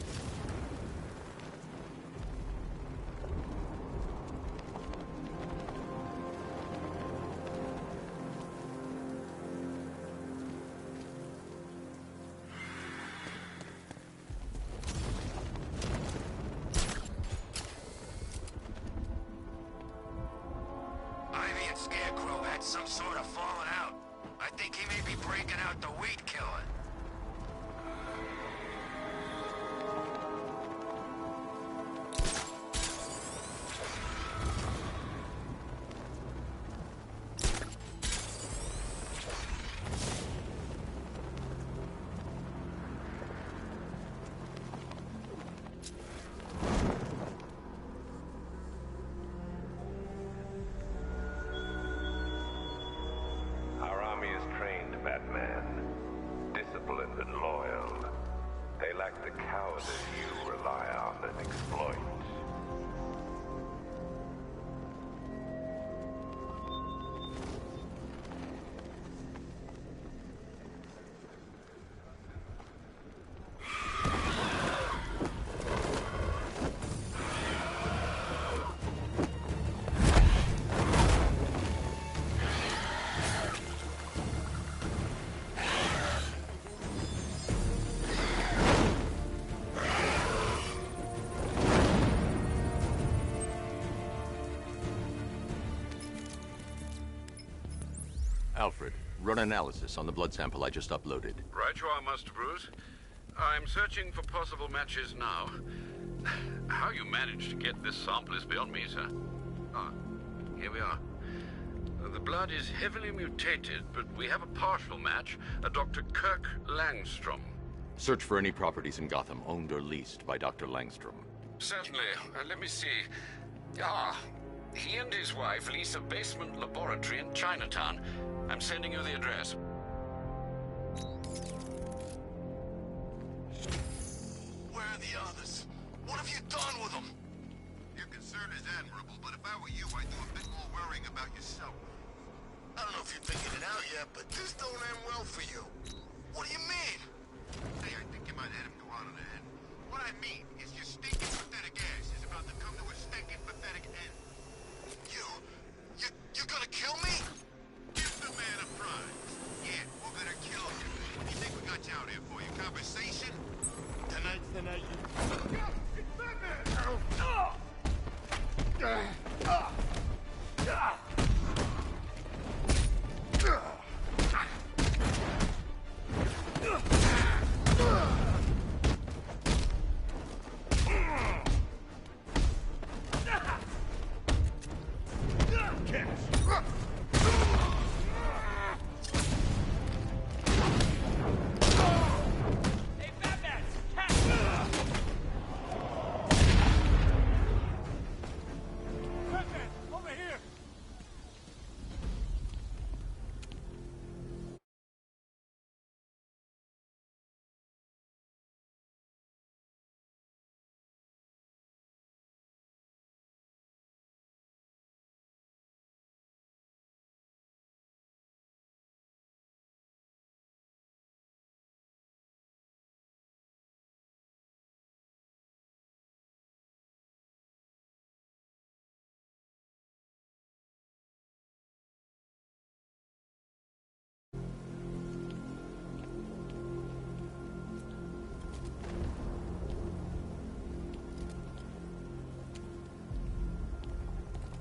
Ivy and Scarecrow had some sort of falling out. I think he may be breaking out the weed killer. Our army is trained, Batman. Disciplined and loyal. They lack the cowardice you rely on and exploit. Alfred, run analysis on the blood sample I just uploaded. Right you are, Master Bruce. I'm searching for possible matches now. How you managed to get this sample is beyond me, sir. Ah, here we are. The blood is heavily mutated, but we have a partial match, a Dr. Kirk Langstrom. Search for any properties in Gotham owned or leased by Dr. Langstrom. Certainly. Let me see. Ah, he and his wife lease a basement laboratory in Chinatown. I'm sending you the address. Where are the others? What have you done with them? Your concern is admirable, but if I were you, I'd do a bit more worrying about yourself. I don't know if you're thinking it out yet, but this don't end well for you. What do you mean? Hey, I think you might hit him too hard on the head. What I mean is your stinking pathetic ass is about to come to a stinking pathetic end. You're gonna kill me? Give the man a prize. Yeah, we're gonna kill you. What do you think we got you out here for? Your conversation? Tonight's the night you... It's Batman!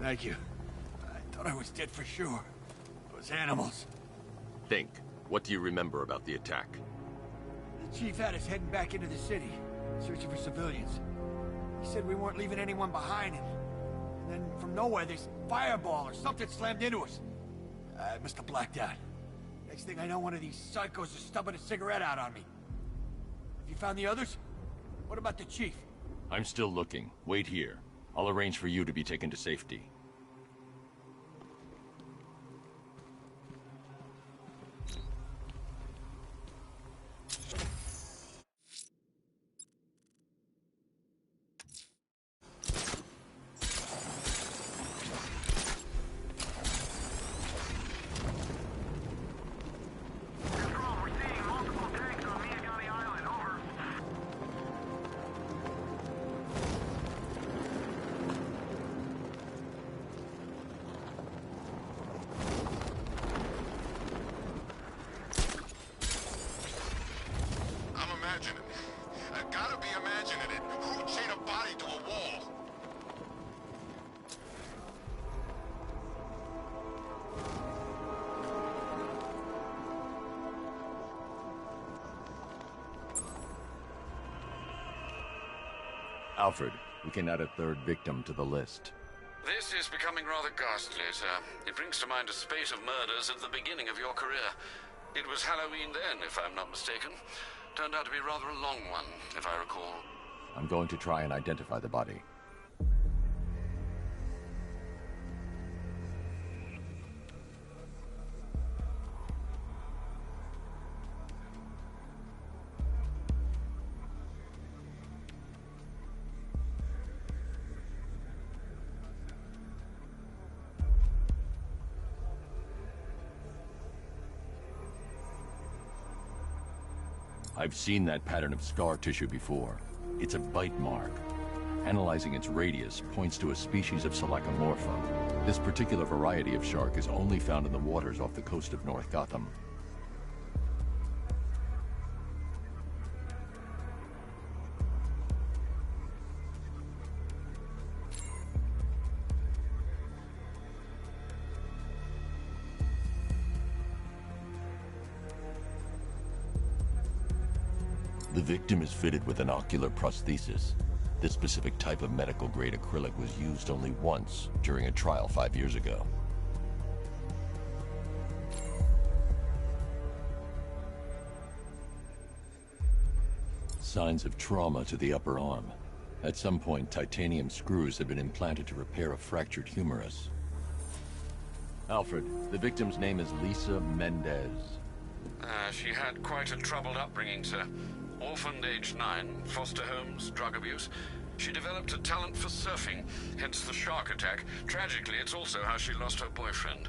Thank you. I thought I was dead for sure. Those animals. Think. What do you remember about the attack? The chief had us heading back into the city, searching for civilians. He said we weren't leaving anyone behind, and then from nowhere this fireball or something slammed into us. I must have blacked out. Next thing I know, one of these psychos is stubbing a cigarette out on me. Have you found the others? What about the chief? I'm still looking. Wait here. I'll arrange for you to be taken to safety. Alfred, we can add a third victim to the list. This is becoming rather ghastly, sir. It brings to mind a spate of murders at the beginning of your career. It was Halloween then, if I'm not mistaken. Turned out to be rather a long one, if I recall. I'm going to try and identify the body. I've seen that pattern of scar tissue before. It's a bite mark. Analyzing its radius points to a species of Selachomorpha. This particular variety of shark is only found in the waters off the coast of North Gotham. The victim is fitted with an ocular prosthesis. This specific type of medical-grade acrylic was used only once during a trial 5 years ago. Signs of trauma to the upper arm. At some point, titanium screws had been implanted to repair a fractured humerus. Alfred, the victim's name is Lisa Mendez. She had quite a troubled upbringing, sir. Orphaned age 9, foster homes, drug abuse. She developed a talent for surfing, hence the shark attack. Tragically, it's also how she lost her boyfriend.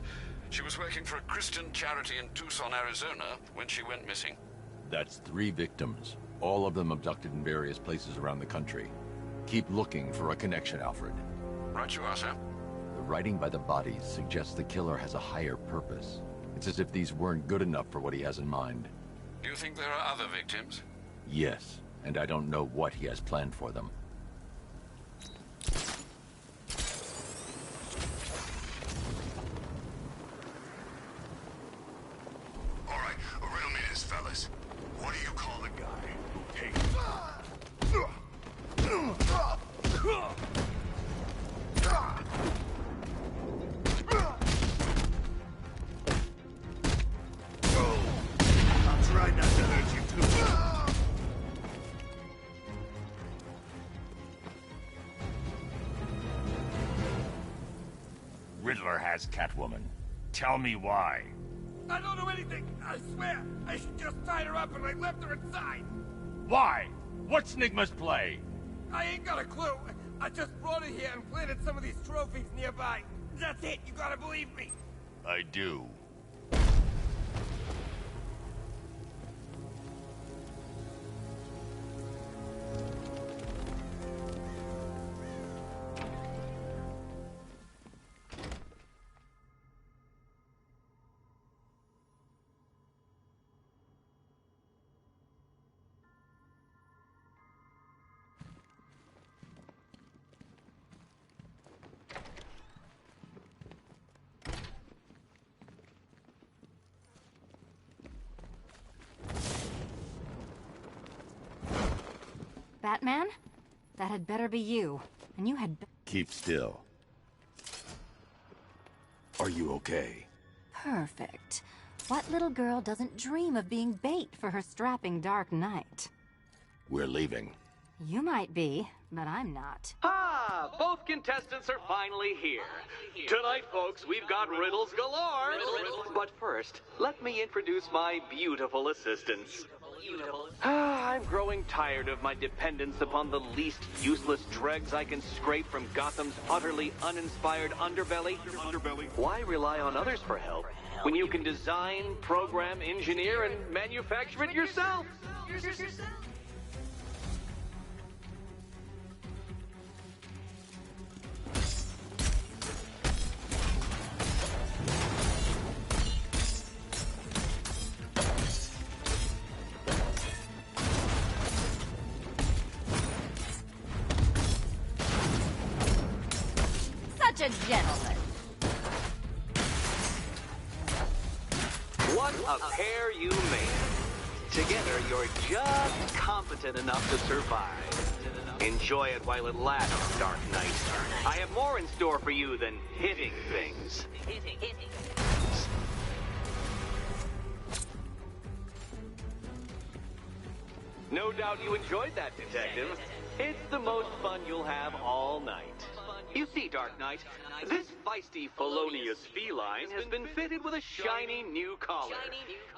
She was working for a Christian charity in Tucson, Arizona, when she went missing. That's 3 victims, all of them abducted in various places around the country. Keep looking for a connection, Alfred. Right you are, sir. The writing by the bodies suggests the killer has a higher purpose. It's as if these weren't good enough for what he has in mind. Do you think there are other victims? Yes, and I don't know what he has planned for them. All right, riddle me this, fellas. What do you call the guy who takes... I'll try not to hurt you too. Riddler has Catwoman. Tell me why. I don't know anything, I swear. I just tied her up and I left her inside. Why? What's Nigma's play? I ain't got a clue. I just brought her here and planted some of these trophies nearby. That's it, you gotta believe me. I do. Batman? That had better be you. And you had... Keep still. Are you okay? Perfect. What little girl doesn't dream of being bait for her strapping Dark Knight? We're leaving. You might be, but I'm not. Ah, both contestants are finally here. Tonight, folks, we've got riddles galore. But first, let me introduce my beautiful assistants. I'm growing tired of my dependence upon the least useless dregs I can scrape from Gotham's utterly uninspired underbelly. Why rely on others for help when you can design, program, engineer, and manufacture it yourself? Such a gentleman. What a pair you made. Together, you're just competent enough to survive. Enjoy it while it lasts, Dark Knight. I have more in store for you than hitting things. No doubt you enjoyed that, Detective. It's the most fun you'll have all night. You see, Dark Knight, this feisty, felonious feline has been fitted with a shiny new collar.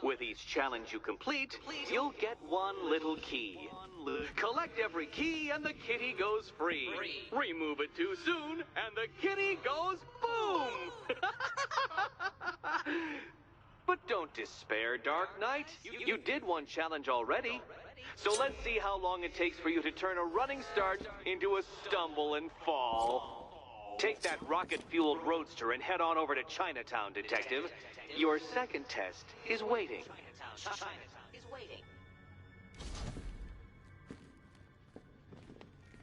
With each challenge you complete, you'll get one little key. Collect every key and the kitty goes free. Remove it too soon and the kitty goes boom! But don't despair, Dark Knight. You did one challenge already. So let's see how long it takes for you to turn a running start into a stumble and fall. Take that rocket-fueled roadster and head on over to Chinatown, Detective. Your second test is waiting.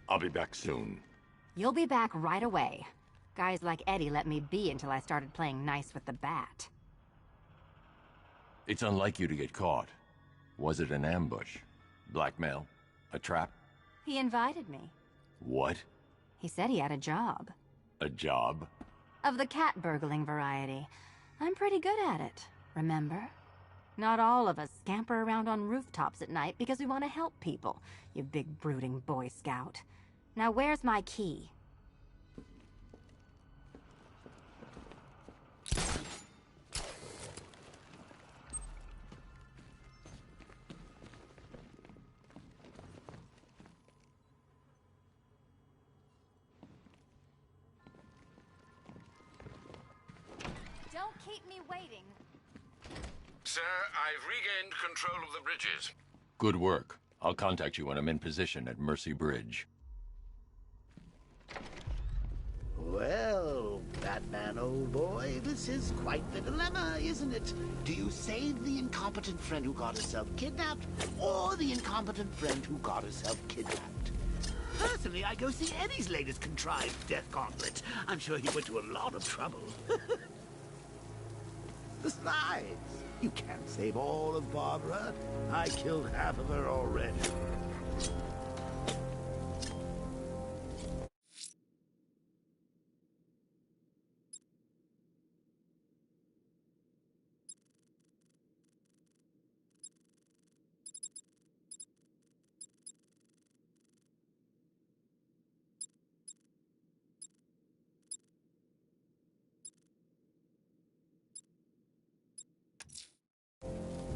I'll be back soon. You'll be back right away. Guys like Eddie let me be until I started playing nice with the bat. It's unlike you to get caught. Was it an ambush? Blackmail? A trap? He invited me. What? He said he had a job. A job? Of the cat burgling variety. I'm pretty good at it, remember? Not all of us scamper around on rooftops at night because we want to help people, you big brooding Boy Scout. Now where's my key? Don't keep me waiting. Sir, I've regained control of the bridges. Good work. I'll contact you when I'm in position at Mercy Bridge. Well, Batman, old boy, this is quite the dilemma, isn't it? Do you save the incompetent friend who got herself kidnapped, or the incompetent friend who got herself kidnapped? Personally, I go see Eddie's latest contrived death gauntlet. I'm sure he went to a lot of trouble. Besides, you can't save all of Barbara. I killed half of her already.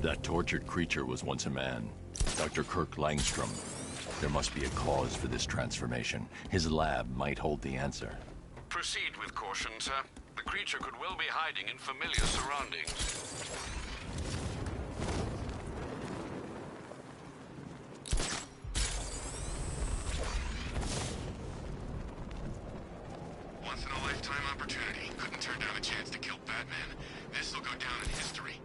That tortured creature was once a man. Dr. Kirk Langstrom. There must be a cause for this transformation. His lab might hold the answer. Proceed with caution, sir. The creature could well be hiding in familiar surroundings. Once-in-a-lifetime opportunity. Couldn't turn down a chance to kill Batman. This'll go down in history.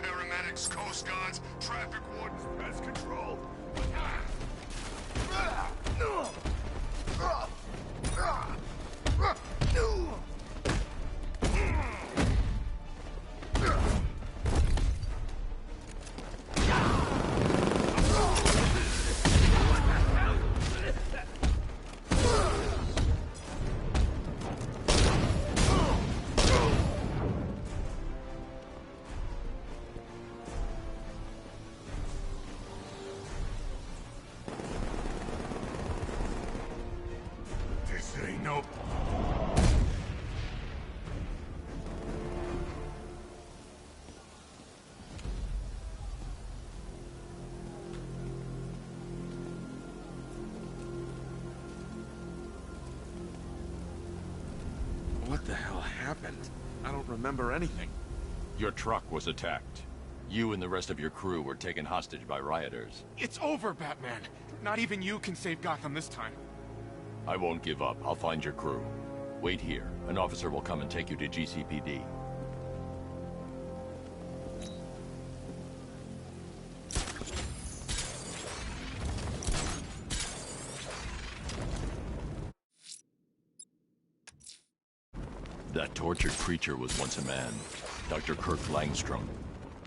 Paramedics, Coast Guards, traffic wardens, pest control. What the hell happened? I don't remember anything. Your truck was attacked. You and the rest of your crew were taken hostage by rioters. It's over, Batman. Not even you can save Gotham this time. I won't give up. I'll find your crew. Wait here. An officer will come and take you to GCPD. That tortured creature was once a man. Dr. Kirk Langstrom.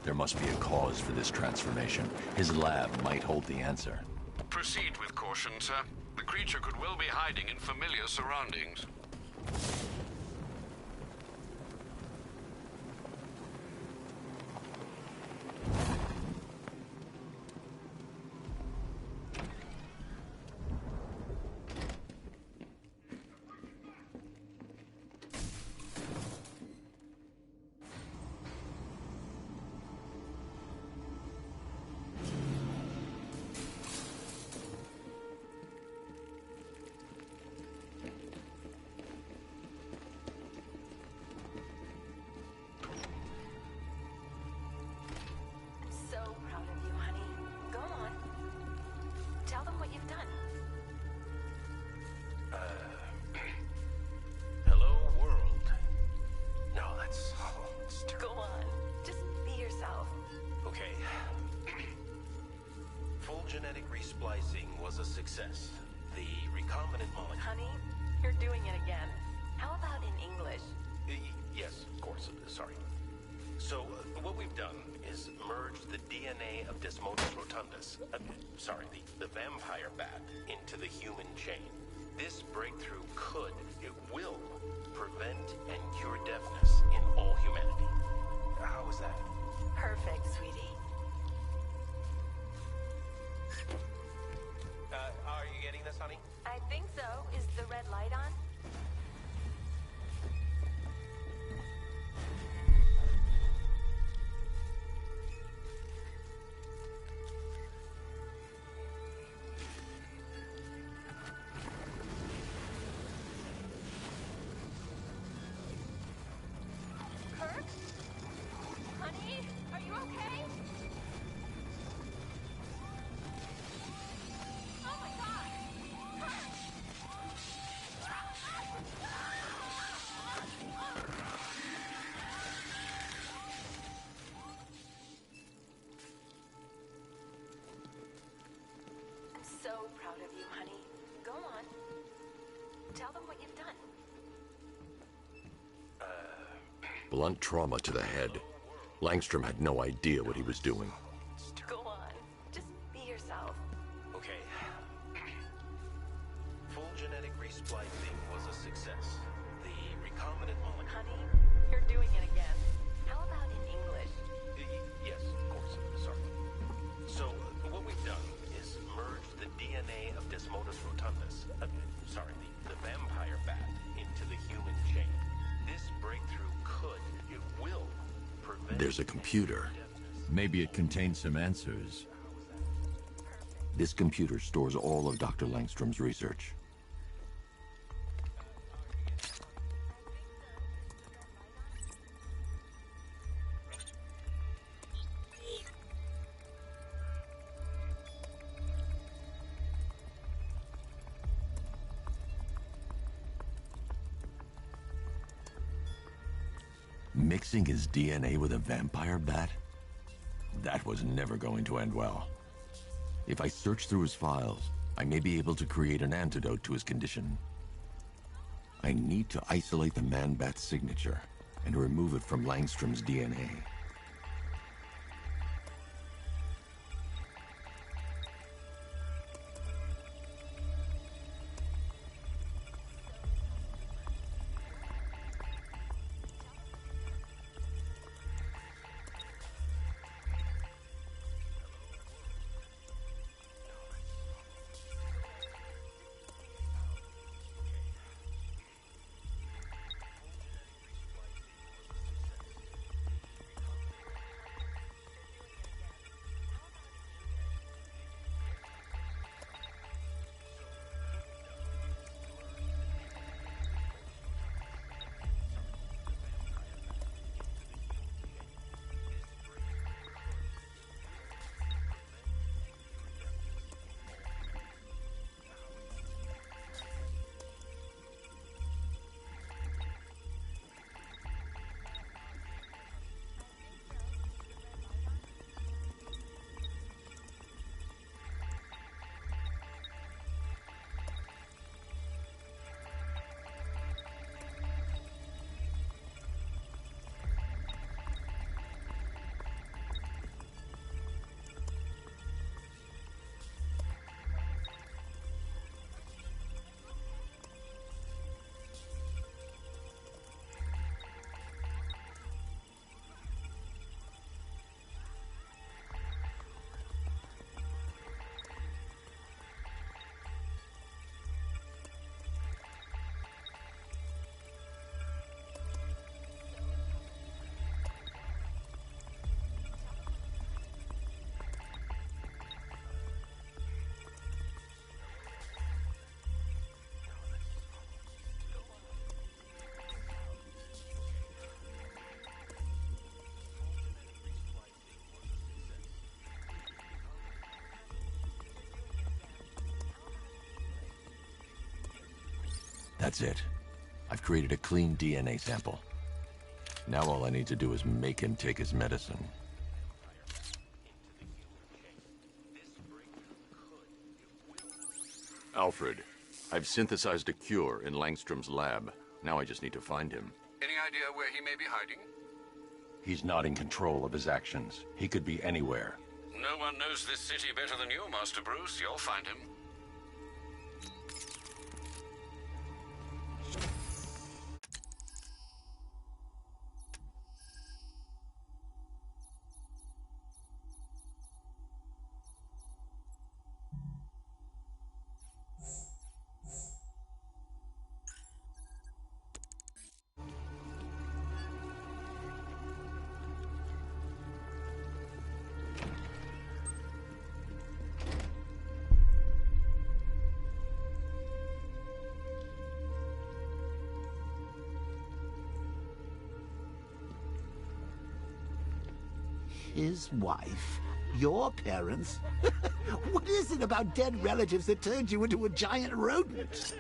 There must be a cause for this transformation. His lab might hold the answer. Proceed with caution, sir. The creature could well be hiding in familiar surroundings. success. The recombinant molecule... Honey, you're doing it again. How about in English? Yes, of course. Sorry. So, what we've done is merged the DNA of Desmodus rotundus, the vampire bat, into the human chain. This breakthrough it will, prevent and cure deafness in all humanity. How is that? Perfect, sweetie. Are you getting this, honey? I think so. Is the red light on? So proud of you, honey. Go on. Tell them what you've done. Blunt trauma to the head. Langstrom had no idea what he was doing. Go on. Just be yourself. Okay. Full genetic resplicing was a success. The recombinant molecule... Honey, you're doing it again. How about in English? Yes, of course. Sorry. So, what we've done is merged the DNA of Desmodus rotundus, the vampire bat, into the human chain. This breakthrough it will, prevent... There's a computer. Maybe it contains some answers. This computer stores all of Dr. Langstrom's research. Mixing his DNA with a vampire bat? That was never going to end well. If I search through his files, I may be able to create an antidote to his condition. I need to isolate the man-bat's signature and remove it from Langstrom's DNA. That's it. I've created a clean DNA sample. Now all I need to do is make him take his medicine. Alfred, I've synthesized a cure in Langstrom's lab. Now I just need to find him. Any idea where he may be hiding? He's not in control of his actions. He could be anywhere. No one knows this city better than you, Master Bruce. You'll find him. His wife? Your parents? What is it about dead relatives that turned you into a giant rodent?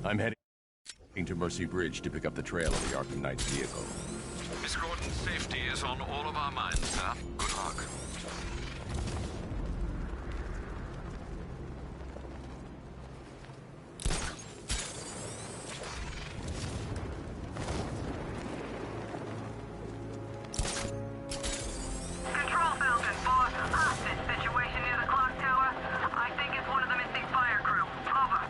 I'm heading to Mercy Bridge to pick up the trail of the Arkham Knight's vehicle. Miss Gordon's safety is on all of our minds, sir. Good luck. Control Falcon, boss. Hostage situation near the clock tower. I think it's one of the missing fire crew. Over.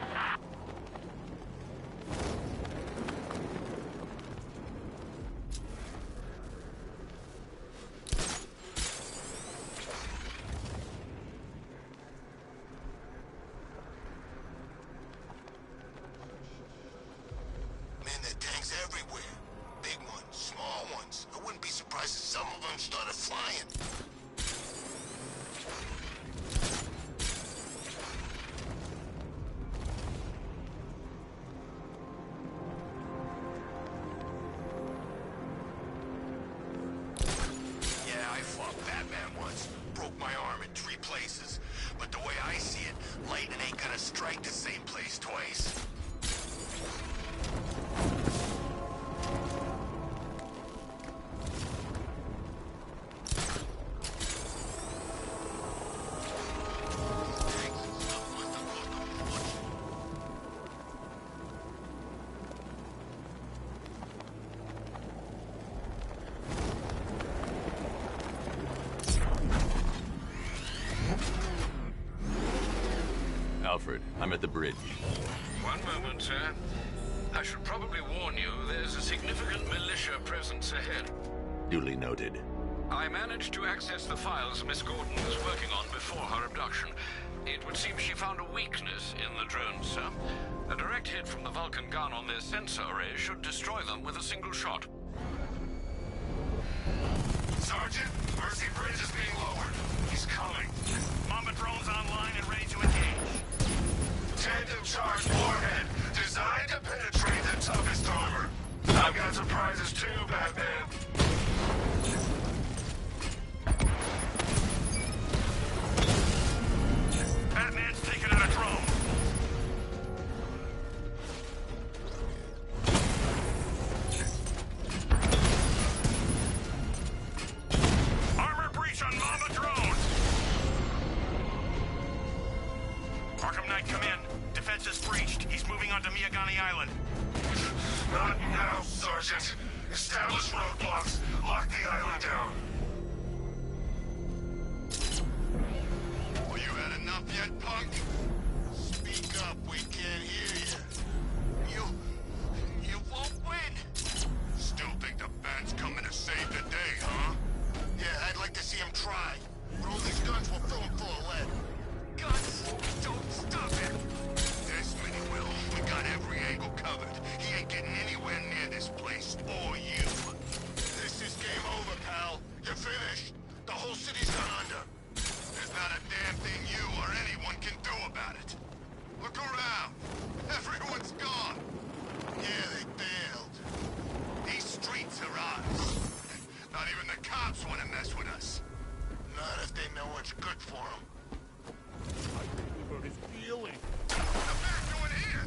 Man, there are tanks everywhere. Big ones, small ones. I wouldn't be surprised if some of them started flying. Yeah, I fought Batman once. Broke my arm in 3 places. But the way I see it, lightning ain't gonna strike the same place twice. Alfred, I'm at the bridge. One moment, sir. I should probably warn you, there's a significant militia presence ahead. Duly noted. I managed to access the files Miss Gordon was working on before her abduction. It would seem she found a weakness in the drones, sir. A direct hit from the Vulcan gun on their sensor array should destroy them with a single shot. Sergeant, Mercy Bridge is being lowered. He's coming. Mamba drones online and ready to engage. Tandem charge warhead, designed to penetrate the toughest armor. I've got surprises too, Batman. Batman's taking out a drone. Armor breach on Mamba drones. Arkham Knight, come in. Defense is breached. He's moving onto Miyagani Island. Not now, Sergeant. Establish roadblocks. Lock the island down. Well, you had enough yet, punk? Speak up, we can't hear you. You won't win. Still think the guns, we'll fill them full of lead. Guns? Don't stop it! This many will. We got every angle covered. He ain't getting anywhere near this place, or you. This is game over, pal. You're finished. The whole city's gone under. There's not a damn thing you or anyone can do about it. Look around. Everyone's gone. Yeah, they bailed. These streets are ours. Not even the cops want to mess with us. Not if they know what's good for them. I think we hurt his feelings. What's the back doing here?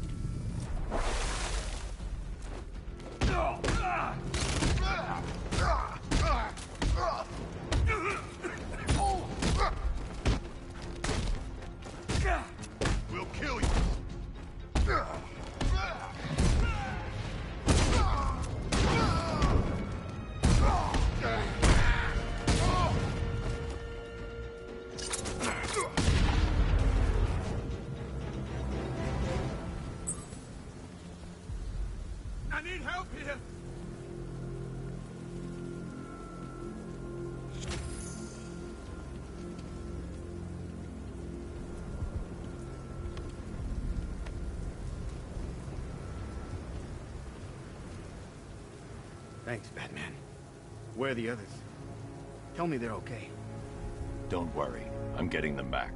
We'll kill you. I need help here! Thanks, Batman. Where are the others? Tell me they're okay. Don't worry. I'm getting them back.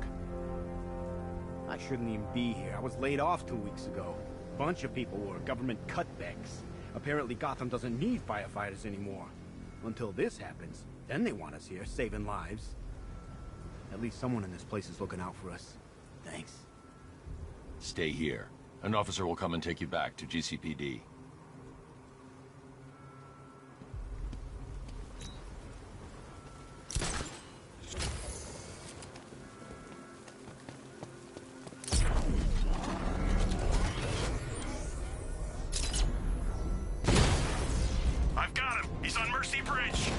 I shouldn't even be here. I was laid off 2 weeks ago. A bunch of people were government cutbacks. Apparently Gotham doesn't need firefighters anymore. Until this happens, then they want us here, saving lives. At least someone in this place is looking out for us. Thanks. Stay here. An officer will come and take you back to GCPD. I've got him! He's on Mercy Bridge!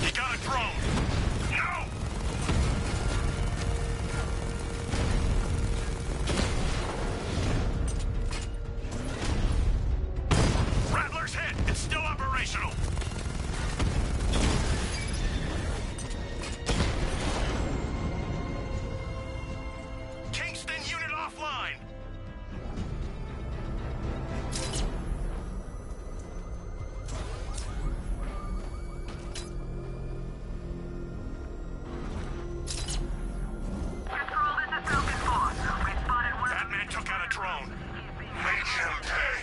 He got a drone! No! Rattler's hit! It's still operational! Kingston unit offline! Batman took out a drone. Make him pay.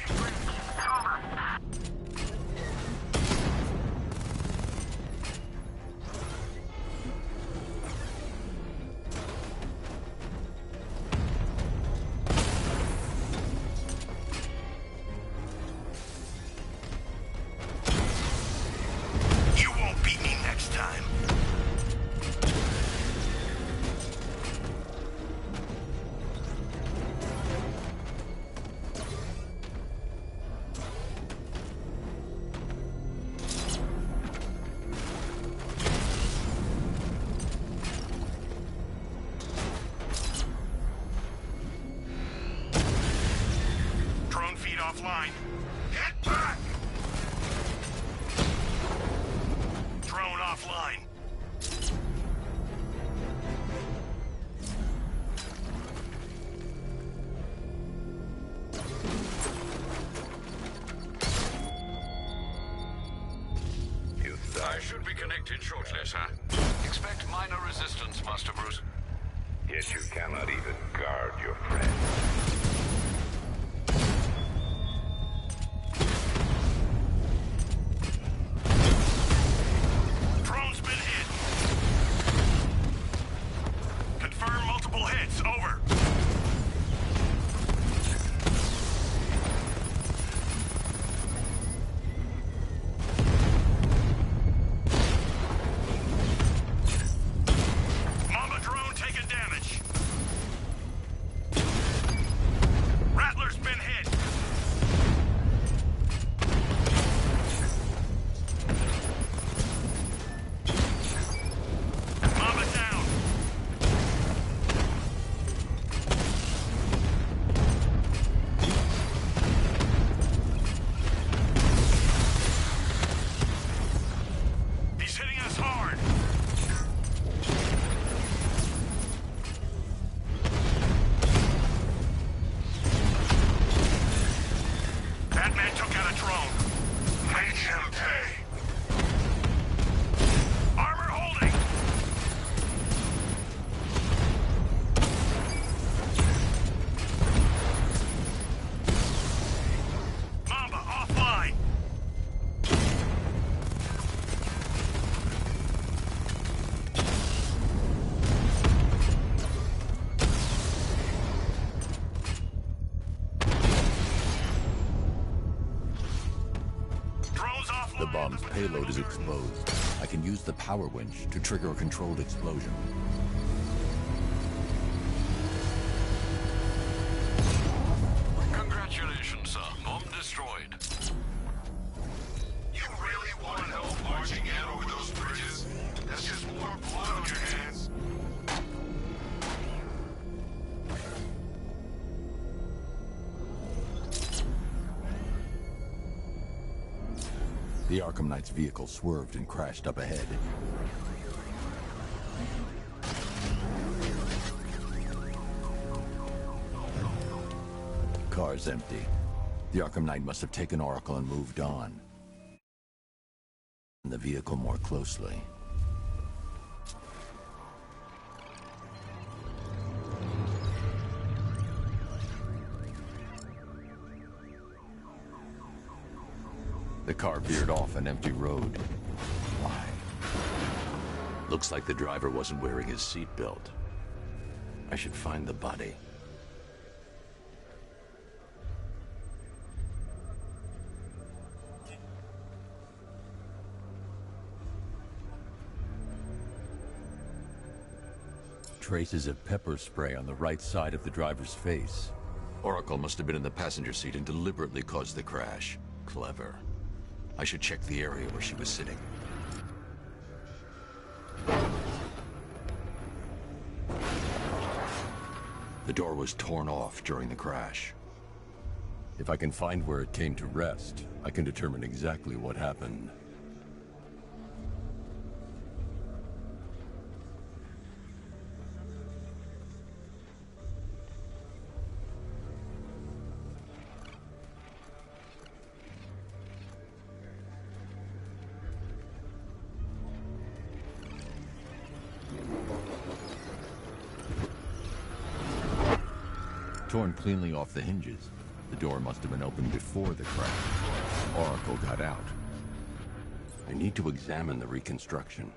You won't beat me next time. Drone feed offline. Get back! Drone offline. I should be connected shortly, sir. Expect minor resistance, Master Bruce. Yet you cannot even guard your friend. Drone's been hit. Confirm multiple hits. Over. Mama drone taking damage. payload is exposed. I can use the power winch to trigger a controlled explosion. Congratulations, sir. Bomb destroyed. You really want help marching in over those bridges? That's just more blood on your hands. The Arkham Knight's vehicle swerved and crashed up ahead. Car's empty. The Arkham Knight must have taken Oracle and moved on. The vehicle more closely. The car veered off an empty road. Why? Looks like the driver wasn't wearing his seatbelt. I should find the body. Traces of pepper spray on the right side of the driver's face. Oracle must have been in the passenger seat and deliberately caused the crash. Clever. I should check the area where she was sitting. The door was torn off during the crash. If I can find where it came to rest, I can determine exactly what happened. Torn cleanly off the hinges. The door must have been opened before the crash. Oracle got out. I need to examine the reconstruction,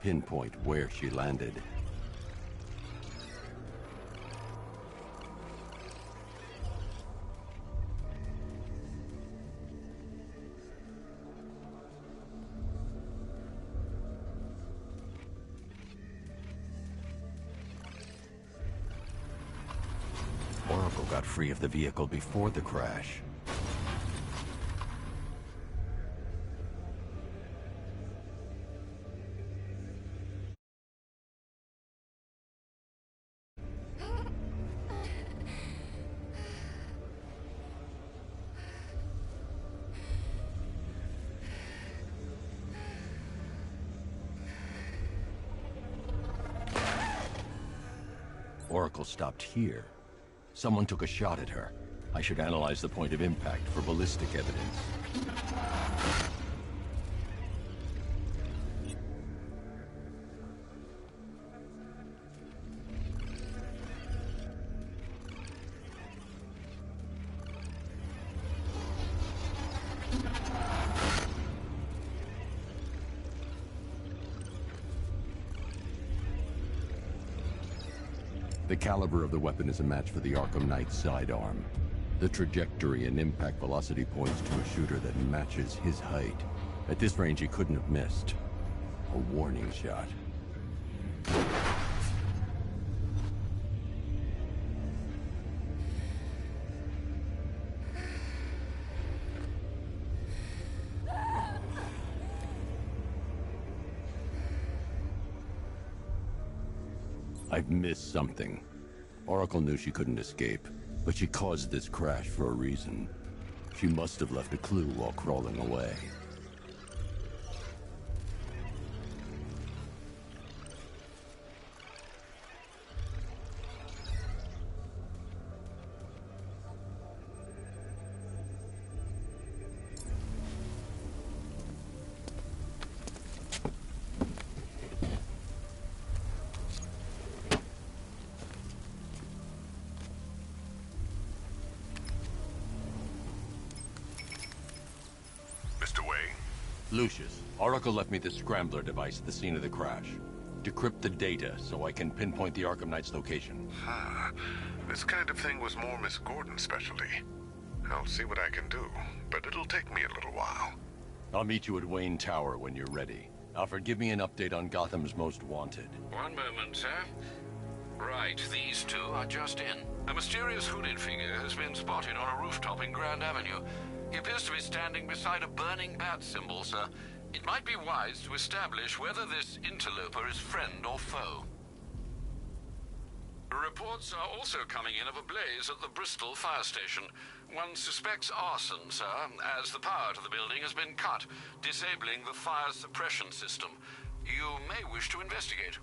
pinpoint where she landed. Oracle got free of the vehicle before the crash. Oracle stopped here. Someone took a shot at her. I should analyze the point of impact for ballistic evidence. The caliber of the weapon is a match for the Arkham Knight's sidearm. The trajectory and impact velocity points to a shooter that matches his height. At this range, he couldn't have missed. A warning shot. I've missed something. Oracle knew she couldn't escape, but she caused this crash for a reason. She must have left a clue while crawling away. Lucius, Oracle left me the scrambler device at the scene of the crash. Decrypt the data so I can pinpoint the Arkham Knight's location. This kind of thing was more Miss Gordon's specialty. I'll see what I can do, but it'll take me a little while. I'll meet you at Wayne Tower when you're ready. Alfred, give me an update on Gotham's Most Wanted. One moment, sir. Right, these two are just in. A mysterious hooded figure has been spotted on a rooftop in Grand Avenue. He appears to be standing beside a burning bat symbol, sir. It might be wise to establish whether this interloper is friend or foe. Reports are also coming in of a blaze at the Bristol fire station. One suspects arson, sir, as the power to the building has been cut, disabling the fire suppression system. You may wish to investigate.